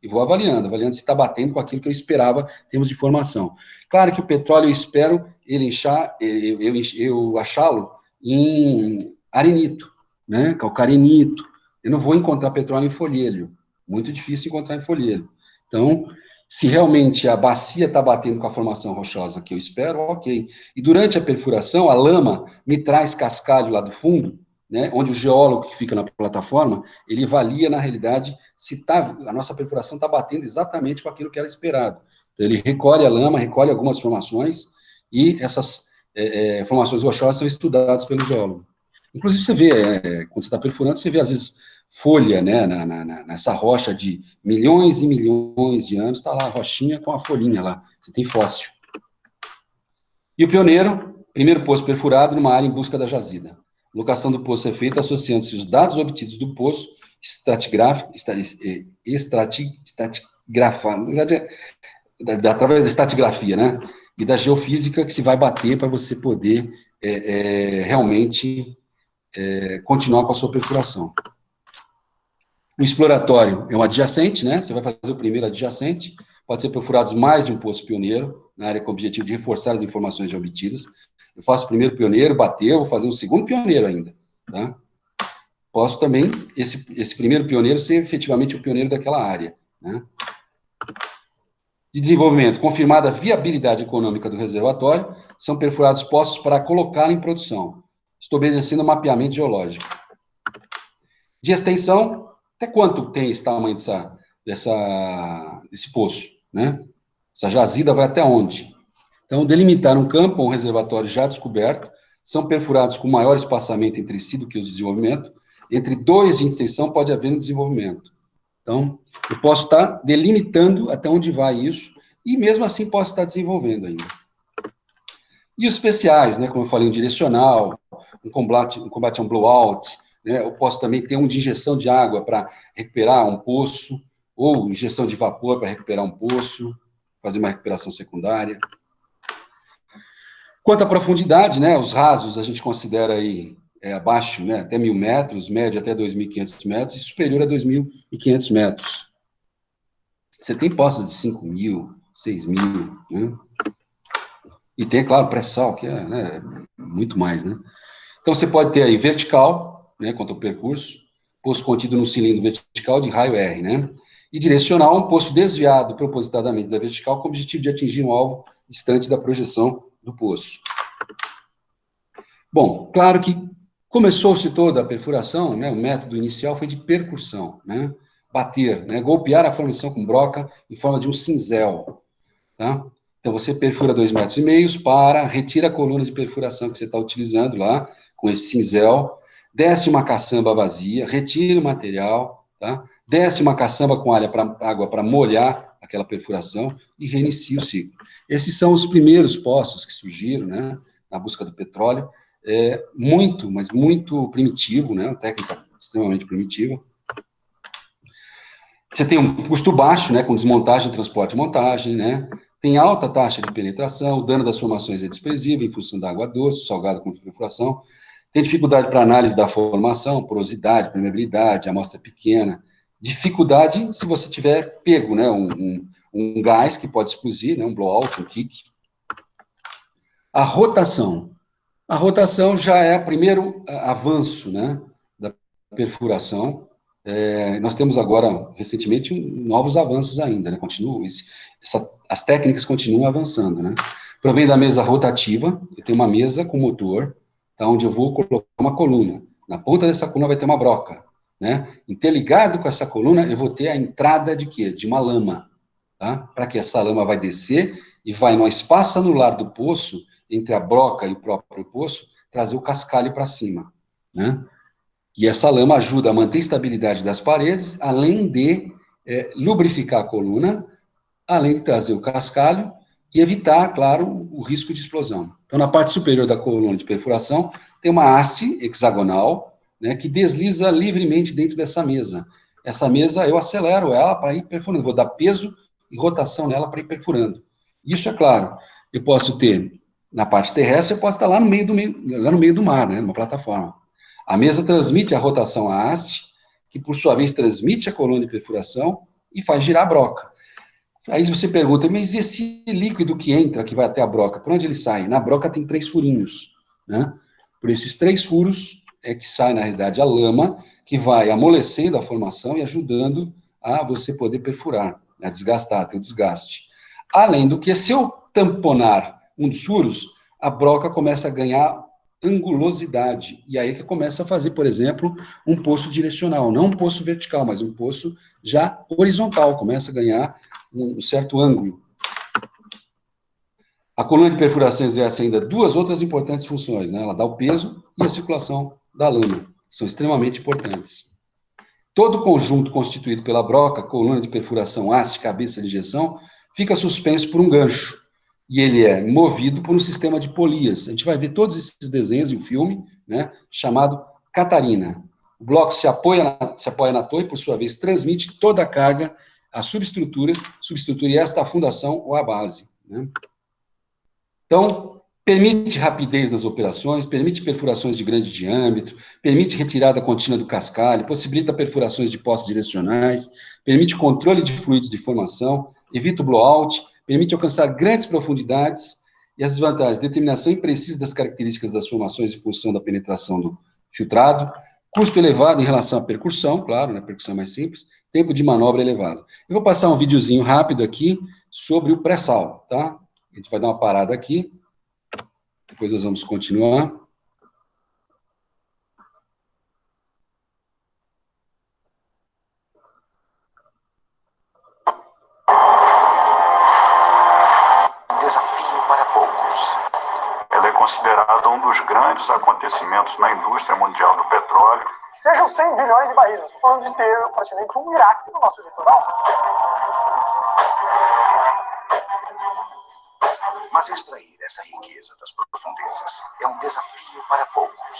e vou avaliando se está batendo com aquilo que eu esperava em termos de formação. Claro que o petróleo, eu espero eu achá-lo em arenito, né, calcarenito. Eu não vou encontrar petróleo em folhedo, muito difícil encontrar em folhedo. Então, se realmente a bacia está batendo com a formação rochosa que eu espero, ok. E durante a perfuração, a lama me traz cascalho lá do fundo, né, onde o geólogo que fica na plataforma, ele avalia, na realidade, se a nossa perfuração está batendo exatamente com aquilo que era esperado. Então, ele recolhe a lama, recolhe algumas formações, e essas formações rochosas são estudadas pelo geólogo. Inclusive, você vê, quando você está perfurando, você vê, às vezes, folha, né, nessa rocha de milhões e milhões de anos, está lá a rochinha com a folhinha lá, você tem fóssil. E o pioneiro, primeiro poço perfurado numa área em busca da jazida. A locação do poço é feita associando-se os dados obtidos do poço, através da estratigrafia, né? E da geofísica que se vai bater para você poder realmente continuar com a sua perfuração. O exploratório é um adjacente, né? Você vai fazer o primeiro adjacente, pode ser perfurados mais de um poço pioneiro, na área com o objetivo de reforçar as informações já obtidas. Eu faço o primeiro pioneiro, bateu, vou fazer um segundo pioneiro ainda, tá? Posso também, esse primeiro pioneiro, ser efetivamente o pioneiro daquela área, né? De desenvolvimento, confirmada a viabilidade econômica do reservatório, são perfurados poços para colocá-lo em produção. Estou obedecendo ao mapeamento geológico. De extensão, até quanto tem esse tamanho desse poço, né? Essa jazida vai até onde? Então, delimitar um campo ou um reservatório já descoberto, são perfurados com maior espaçamento entre si do que os de desenvolvimento. Entre 2 de extensão pode haver um desenvolvimento. Então, eu posso estar delimitando até onde vai isso, e mesmo assim posso estar desenvolvendo ainda. E os especiais, né, como eu falei, um direcional, um combate a um blowout, né, eu posso também ter um de injeção de água para recuperar um poço, ou injeção de vapor para recuperar um poço, fazer uma recuperação secundária. Quanto à profundidade, né, os rasos a gente considera aí abaixo, né, até 1.000 metros, médio até 2.500 metros, e superior a 2.500 metros. Você tem poças de 5.000, 6.000, né? E tem, claro, pré-sal, que é, né, muito mais, né? Então, você pode ter aí vertical, né, quanto ao percurso, poço contido no cilindro vertical de raio R, né? E direcional, um poço desviado propositadamente da vertical com o objetivo de atingir um alvo distante da projeção do poço. Bom, claro que começou-se toda a perfuração, né, o método inicial foi de percussão, né? Bater, né, golpear a formação com broca em forma de um cinzel, tá? Então, você perfura 2,5 metros, retira a coluna de perfuração que você está utilizando lá, com esse cinzel, desce uma caçamba vazia, retira o material, tá? Desce uma caçamba com água para molhar aquela perfuração e reinicia o ciclo. Esses são os primeiros poços que surgiram, né, na busca do petróleo, muito, mas muito primitivo, né, uma técnica extremamente primitiva. Você tem um custo baixo, né, com desmontagem, transporte e montagem, né, tem alta taxa de penetração, o dano das formações é desprezível em função da água doce, salgado com perfuração, tem dificuldade para análise da formação, porosidade, permeabilidade, amostra pequena, dificuldade se você tiver pego, né, um gás que pode explodir, né, um blowout, um kick. A rotação já é o primeiro avanço, né, da perfuração. Nós temos agora, recentemente, novos avanços ainda, né, as técnicas continuam avançando, né. Provém da mesa rotativa, eu tenho uma mesa com motor, tá, onde eu vou colocar uma coluna. Na ponta dessa coluna vai ter uma broca, né. Interligado com essa coluna, eu vou ter a entrada de quê? De uma lama, tá, para que essa lama vai descer e vai no espaço anular do poço, entre a broca e o próprio poço, trazer o cascalho para cima, né? E essa lama ajuda a manter a estabilidade das paredes, além de lubrificar a coluna, além de trazer o cascalho e evitar, claro, o risco de explosão. Então, na parte superior da coluna de perfuração, tem uma haste hexagonal, né, que desliza livremente dentro dessa mesa. Essa mesa, eu acelero ela para ir perfurando, vou dar peso e rotação nela para ir perfurando. Isso, é claro, eu posso ter na parte terrestre, eu posso estar lá no meio do mar, né, numa plataforma. A mesa transmite a rotação à haste, que por sua vez transmite a coluna de perfuração e faz girar a broca. Aí você pergunta, mas e esse líquido que entra, que vai até a broca, por onde ele sai? Na broca tem 3 furinhos, né? Por esses 3 furos é que sai, na realidade, a lama, que vai amolecendo a formação e ajudando a você poder perfurar, a desgastar, ter o desgaste. Além do que, se eu tamponar um dos furos, a broca começa a ganhar angulosidade, e aí que começa a fazer, por exemplo, um poço direcional, não um poço vertical, mas um poço já horizontal, começa a ganhar um certo ângulo. A coluna de perfuração exerce ainda 2 outras importantes funções, né? Ela dá o peso e a circulação da lama, que são extremamente importantes. Todo o conjunto constituído pela broca, coluna de perfuração, haste, cabeça de injeção, fica suspenso por um gancho, e ele é movido por um sistema de polias. A gente vai ver todos esses desenhos em um filme, né, chamado Catarina. O bloco se apoia na torre, por sua vez, transmite toda a carga à subestrutura, e esta a fundação ou a base, né? Então, permite rapidez nas operações, permite perfurações de grande diâmetro, permite retirada contínua do cascalho, possibilita perfurações de poços direcionais, permite controle de fluidos de formação, evita o blowout, permite alcançar grandes profundidades. E as desvantagens: determinação imprecisa das características das formações em função da penetração do filtrado, custo elevado em relação à percussão, claro, né, a percussão é mais simples, tempo de manobra elevado. Eu vou passar um videozinho rápido aqui sobre o pré-sal, tá? A gente vai dar uma parada aqui, depois nós vamos continuar. Desafio para poucos. Ela é considerada um dos grandes acontecimentos na indústria mundial do petróleo. Sejam 100 bilhões de barris, estou falando de ter praticamente um Iraque no nosso litoral. Mas extrair essa riqueza das profundezas é um desafio para poucos.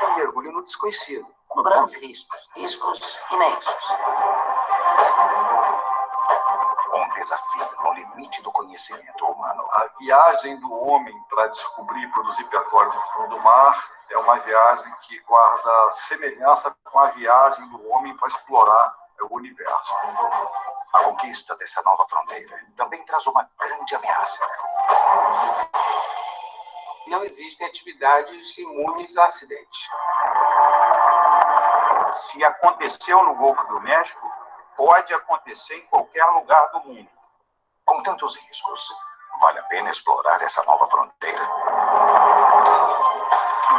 Um mergulho no desconhecido, com grandes riscos imensos. Um desafio no limite do conhecimento humano. A viagem do homem para descobrir e produzir petróleo no fundo do mar é uma viagem que guarda semelhança com a viagem do homem para explorar o universo. A conquista dessa nova fronteira também traz uma grande ameaça. Não existem atividades imunes a acidentes. Se aconteceu no Golfo do México, pode acontecer em qualquer lugar do mundo. Com tantos riscos, vale a pena explorar essa nova fronteira.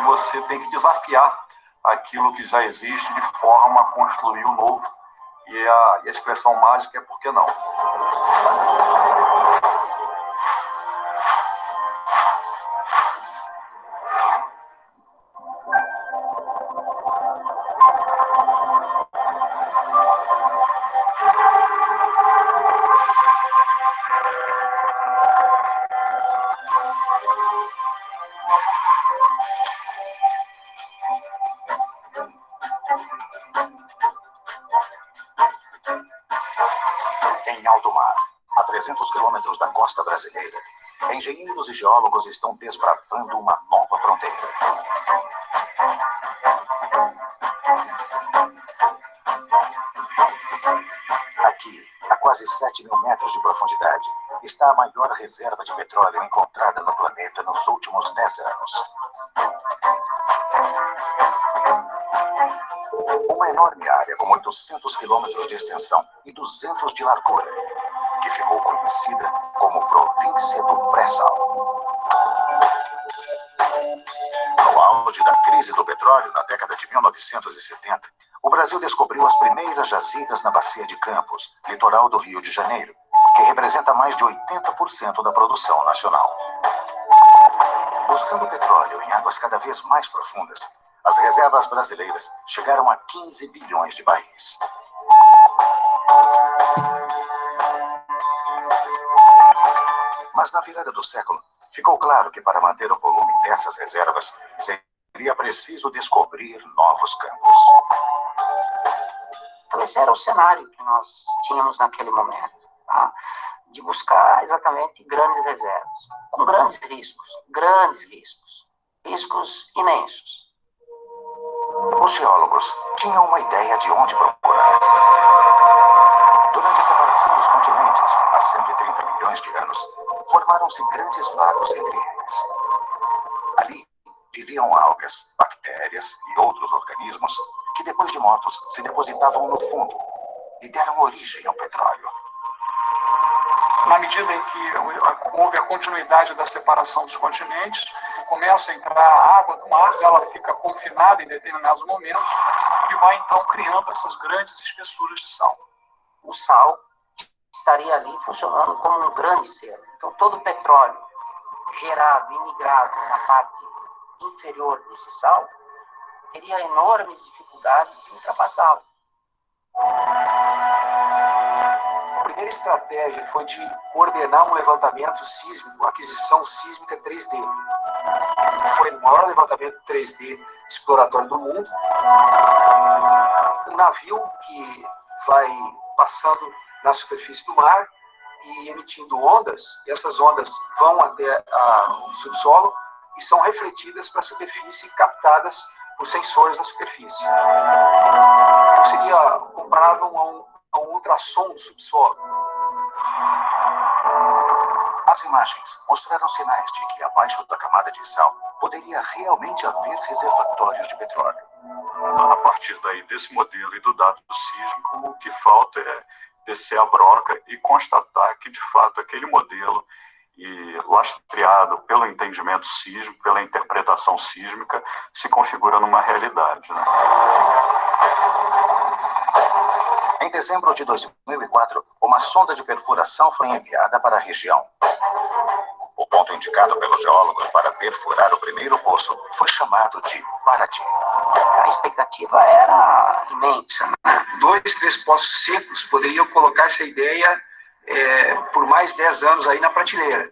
Você tem que desafiar aquilo que já existe de forma a construir o novo. E a expressão mágica é por que não? Em alto mar, a 300 300 quilômetros da costa brasileira, engenheiros e geólogos estão desbravando uma nova fronteira. Aqui, a quase 7.000 metros de profundidade, está a maior reserva de petróleo encontrada no planeta nos últimos 10 anos. Uma enorme área com 800 quilômetros de extensão e 200 de largura, que ficou conhecida como Província do Pré-Sal. No auge da crise do petróleo, na década de 1970, o Brasil descobriu as primeiras jazidas na Bacia de Campos, litoral do Rio de Janeiro, que representa mais de 80% da produção nacional. Buscando petróleo em águas cada vez mais profundas, as reservas brasileiras chegaram a 15 bilhões de barris. Mas na virada do século, ficou claro que para manter o volume dessas reservas, seria preciso descobrir novos campos. Então esse era o cenário que nós tínhamos naquele momento, tá? De buscar exatamente grandes reservas, com grandes riscos imensos. Os geólogos tinham uma ideia de onde procurar. Durante a separação dos continentes, há 130 milhões de anos, formaram-se grandes lagos entre eles. Ali viviam algas, bactérias e outros organismos que, depois de mortos, se depositavam no fundo e deram origem ao petróleo. Na medida em que houve a continuidade da separação dos continentes, começa a entrar a água do mar, ela fica confinada em determinados momentos e vai então criando essas grandes espessuras de sal. O sal estaria ali funcionando como um grande cerco. Então todo o petróleo gerado e migrado na parte inferior desse sal teria enormes dificuldades de ultrapassá-lo. A primeira estratégia foi de coordenar um levantamento sísmico, aquisição sísmica 3D. Foi o maior levantamento 3D exploratório do mundo. Um navio que vai passando na superfície do mar e emitindo ondas, e essas ondas vão até o subsolo e são refletidas para a superfície e captadas por sensores na superfície. Então seria comparável a um ultrassom do subsolo. As imagens mostraram sinais de que abaixo da camada de sal poderia realmente haver reservatórios de petróleo. A partir daí desse modelo e do dado sísmico, o que falta é descer a broca e constatar que, de fato, aquele modelo, e lastreado pelo entendimento sísmico, pela interpretação sísmica, se configura numa realidade, né? Em dezembro de 2004, uma sonda de perfuração foi enviada para a região. O ponto indicado pelos geólogos para perfurar o primeiro poço foi chamado de Paraty. A expectativa era imensa, né? 2, 3 poços secos poderiam colocar essa ideia por mais 10 anos aí na prateleira.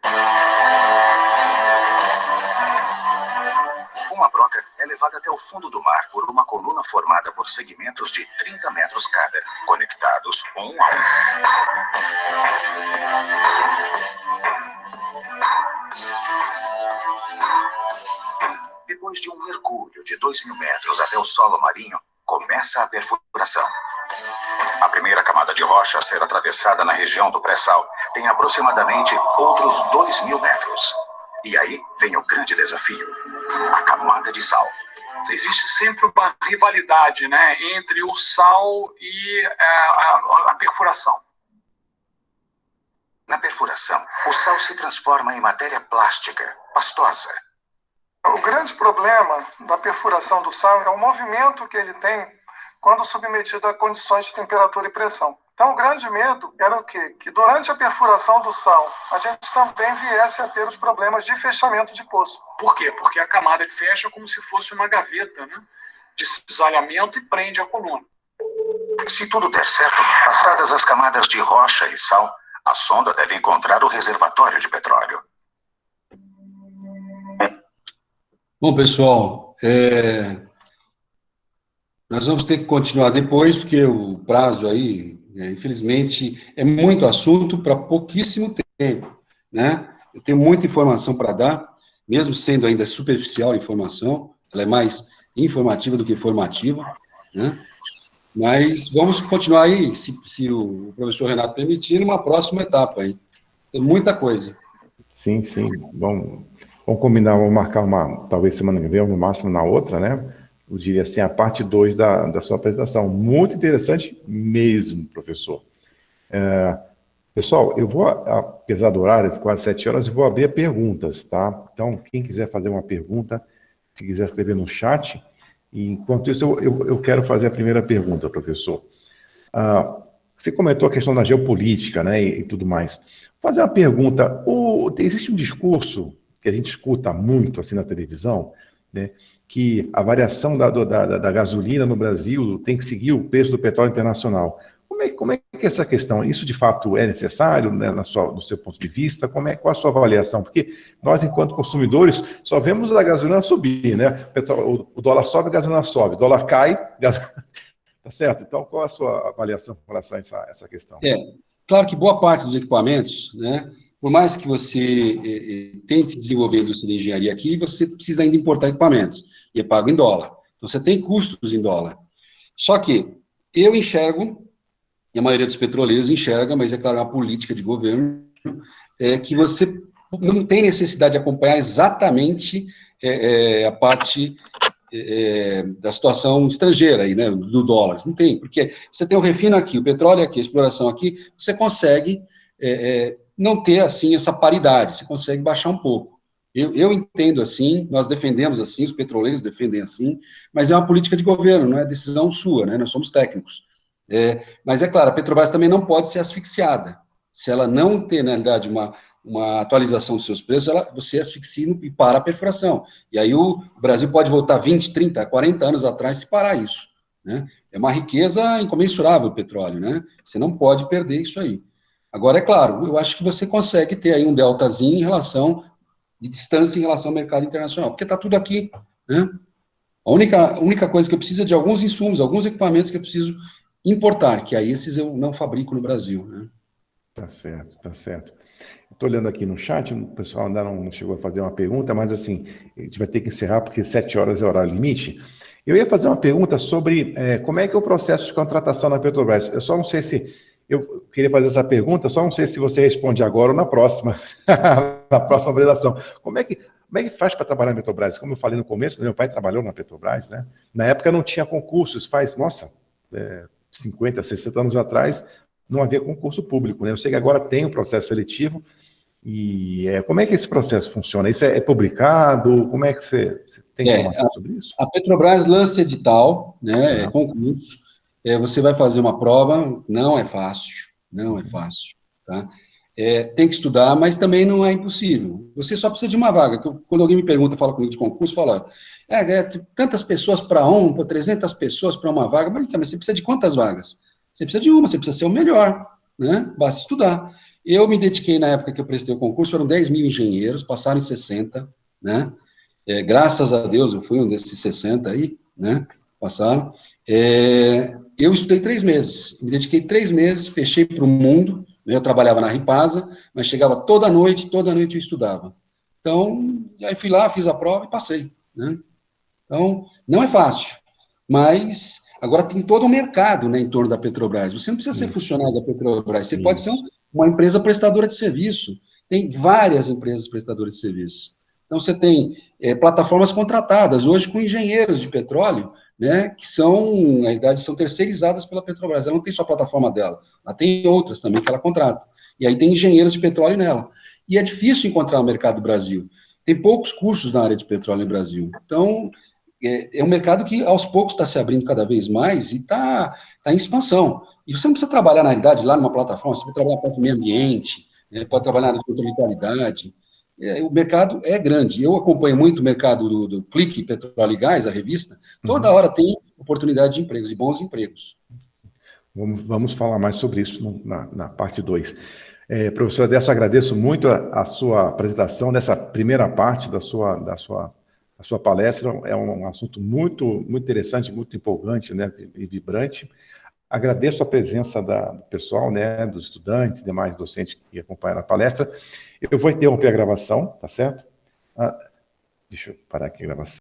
Uma broca é levada até o fundo do mar por uma coluna formada por segmentos de 30 metros cada, conectados um a um. Depois de um mergulho de 2.000 metros até o solo marinho, começa a perfuração. A primeira camada de rocha a ser atravessada na região do pré-sal tem aproximadamente outros 2.000 metros. E aí vem o grande desafio, a camada de sal. Existe sempre uma rivalidade, né, entre o sal e a perfuração. Na perfuração, o sal se transforma em matéria plástica, pastosa. O grande problema da perfuração do sal é o movimento que ele tem quando submetido a condições de temperatura e pressão. Então, o grande medo era o quê? Que durante a perfuração do sal, a gente também viesse a ter os problemas de fechamento de poço. Por quê? Porque a camada fecha como se fosse uma gaveta, né, de cisalhamento e prende a coluna. Se tudo der certo, passadas as camadas de rocha e sal, a sonda deve encontrar o reservatório de petróleo. Bom, pessoal, nós vamos ter que continuar depois, porque o prazo aí Infelizmente, é muito assunto para pouquíssimo tempo, né? Eu tenho muita informação para dar, mesmo sendo ainda superficial a informação, ela é mais informativa do que formativa, né? Mas vamos continuar aí, se o professor Renato permitir, numa próxima etapa aí. Tem muita coisa. Sim, sim. Vamos combinar, vamos marcar talvez semana que vem, ou no máximo na outra, né? Eu diria assim, a parte 2 da sua apresentação. Muito interessante mesmo, professor. Pessoal, eu vou, apesar do horário, de quase 7 horas, eu vou abrir perguntas, tá? Então, quem quiser fazer uma pergunta, se quiser escrever no chat. E, enquanto isso, eu quero fazer a primeira pergunta, professor. Você comentou a questão da geopolítica, né, e tudo mais. Vou fazer uma pergunta. Existe um discurso que a gente escuta muito assim na televisão, né, que a variação da gasolina no Brasil tem que seguir o preço do petróleo internacional. Como é que é essa questão? Isso, de fato, é necessário, né, no seu ponto de vista? Qual a sua avaliação? Porque nós, enquanto consumidores, só vemos a gasolina subir, né? O dólar sobe, a gasolina sobe. O dólar cai, tá certo? Então, qual a sua avaliação com relação a essa questão? Claro que boa parte dos equipamentos, né, por mais que você tente desenvolver a indústria de engenharia aqui, você precisa ainda importar equipamentos, e é pago em dólar. Então, você tem custos em dólar. Só que eu enxergo, e a maioria dos petroleiros enxerga, mas é claro, é uma política de governo, que você não tem necessidade de acompanhar exatamente a parte da situação estrangeira aí, né, do dólar. Não tem, porque você tem o refino aqui, o petróleo aqui, a exploração aqui, você consegue não ter, assim, essa paridade, você consegue baixar um pouco. Eu entendo assim, nós defendemos assim, os petroleiros defendem assim, mas é uma política de governo, não é decisão sua, né, nós somos técnicos. Mas é claro, a Petrobras também não pode ser asfixiada. Se ela não ter, na realidade, uma atualização dos seus preços, você asfixia e para a perfuração. E aí o Brasil pode voltar 20, 30, 40 anos atrás se parar isso, né? É uma riqueza incomensurável o petróleo, né? Você não pode perder isso aí. Agora, é claro, eu acho que você consegue ter aí um deltazinho de distância em relação ao mercado internacional, porque está tudo aqui, né? A única coisa que eu preciso é de alguns insumos, alguns equipamentos que eu preciso importar, que aí esses eu não fabrico no Brasil, né? Tá certo, tá certo. Estou olhando aqui no chat, o pessoal ainda não chegou a fazer uma pergunta, mas assim, a gente vai ter que encerrar porque 7 horas é o horário limite. Eu ia fazer uma pergunta sobre como é que é o processo de contratação na Petrobras. Eu só não sei se... Eu queria fazer essa pergunta, só não sei se você responde agora ou na próxima, na próxima apresentação. Como é que faz para trabalhar na Petrobras? Como eu falei no começo, meu pai trabalhou na Petrobras, né? Na época não tinha concursos, 50, 60 anos atrás, não havia concurso público, né? Eu sei que agora tem o processo seletivo, e como é que esse processo funciona? Isso é publicado? Como é que você tem informação sobre isso? A Petrobras lança edital, né, concurso, você vai fazer uma prova, não é fácil, tá? Tem que estudar, mas também não é impossível. Você só precisa de uma vaga. Quando alguém me pergunta, fala comigo de concurso, fala, tantas pessoas para 300 pessoas para uma vaga, mas você precisa de quantas vagas? Você precisa de uma, você precisa ser o melhor, né? Basta estudar. Eu me dediquei, na época que eu prestei o concurso, foram 10 mil engenheiros, passaram em 60, né? Graças a Deus, eu fui um desses 60 aí, né? Passaram. Eu estudei 3 meses, me dediquei 3 meses, fechei para o mundo, né? Eu trabalhava na Ripasa, mas chegava toda noite eu estudava. Então, aí fui lá, fiz a prova e passei, né? Então, não é fácil, mas agora tem todo um mercado, né, em torno da Petrobras. Você não precisa ser funcionário da Petrobras, você pode ser uma empresa prestadora de serviço. Tem várias empresas prestadoras de serviço. Então, você tem plataformas contratadas, hoje com engenheiros de petróleo, né, que na realidade, são terceirizadas pela Petrobras. Ela não tem só a plataforma dela, ela tem outras também que ela contrata. E aí tem engenheiros de petróleo nela. E é difícil encontrar no mercado do Brasil. Tem poucos cursos na área de petróleo no Brasil. Então, é um mercado que, aos poucos, está se abrindo cada vez mais e está em expansão. E você não precisa trabalhar, na realidade, lá numa plataforma, você pode trabalhar na parte do meio ambiente, pode trabalhar na controle de qualidade. O mercado é grande. Eu acompanho muito o mercado do Clique Petróleo e Gás, a revista. Toda hora tem oportunidade de empregos, e bons empregos. Vamos falar mais sobre isso na parte 2. Professor Adelson, agradeço muito a sua apresentação dessa primeira parte da sua palestra. É um assunto muito, muito interessante, muito empolgante, né, e vibrante. Agradeço a presença do pessoal, né, dos estudantes, demais docentes que acompanharam a palestra. Eu vou interromper a gravação, tá certo? Deixa eu parar aqui a gravação.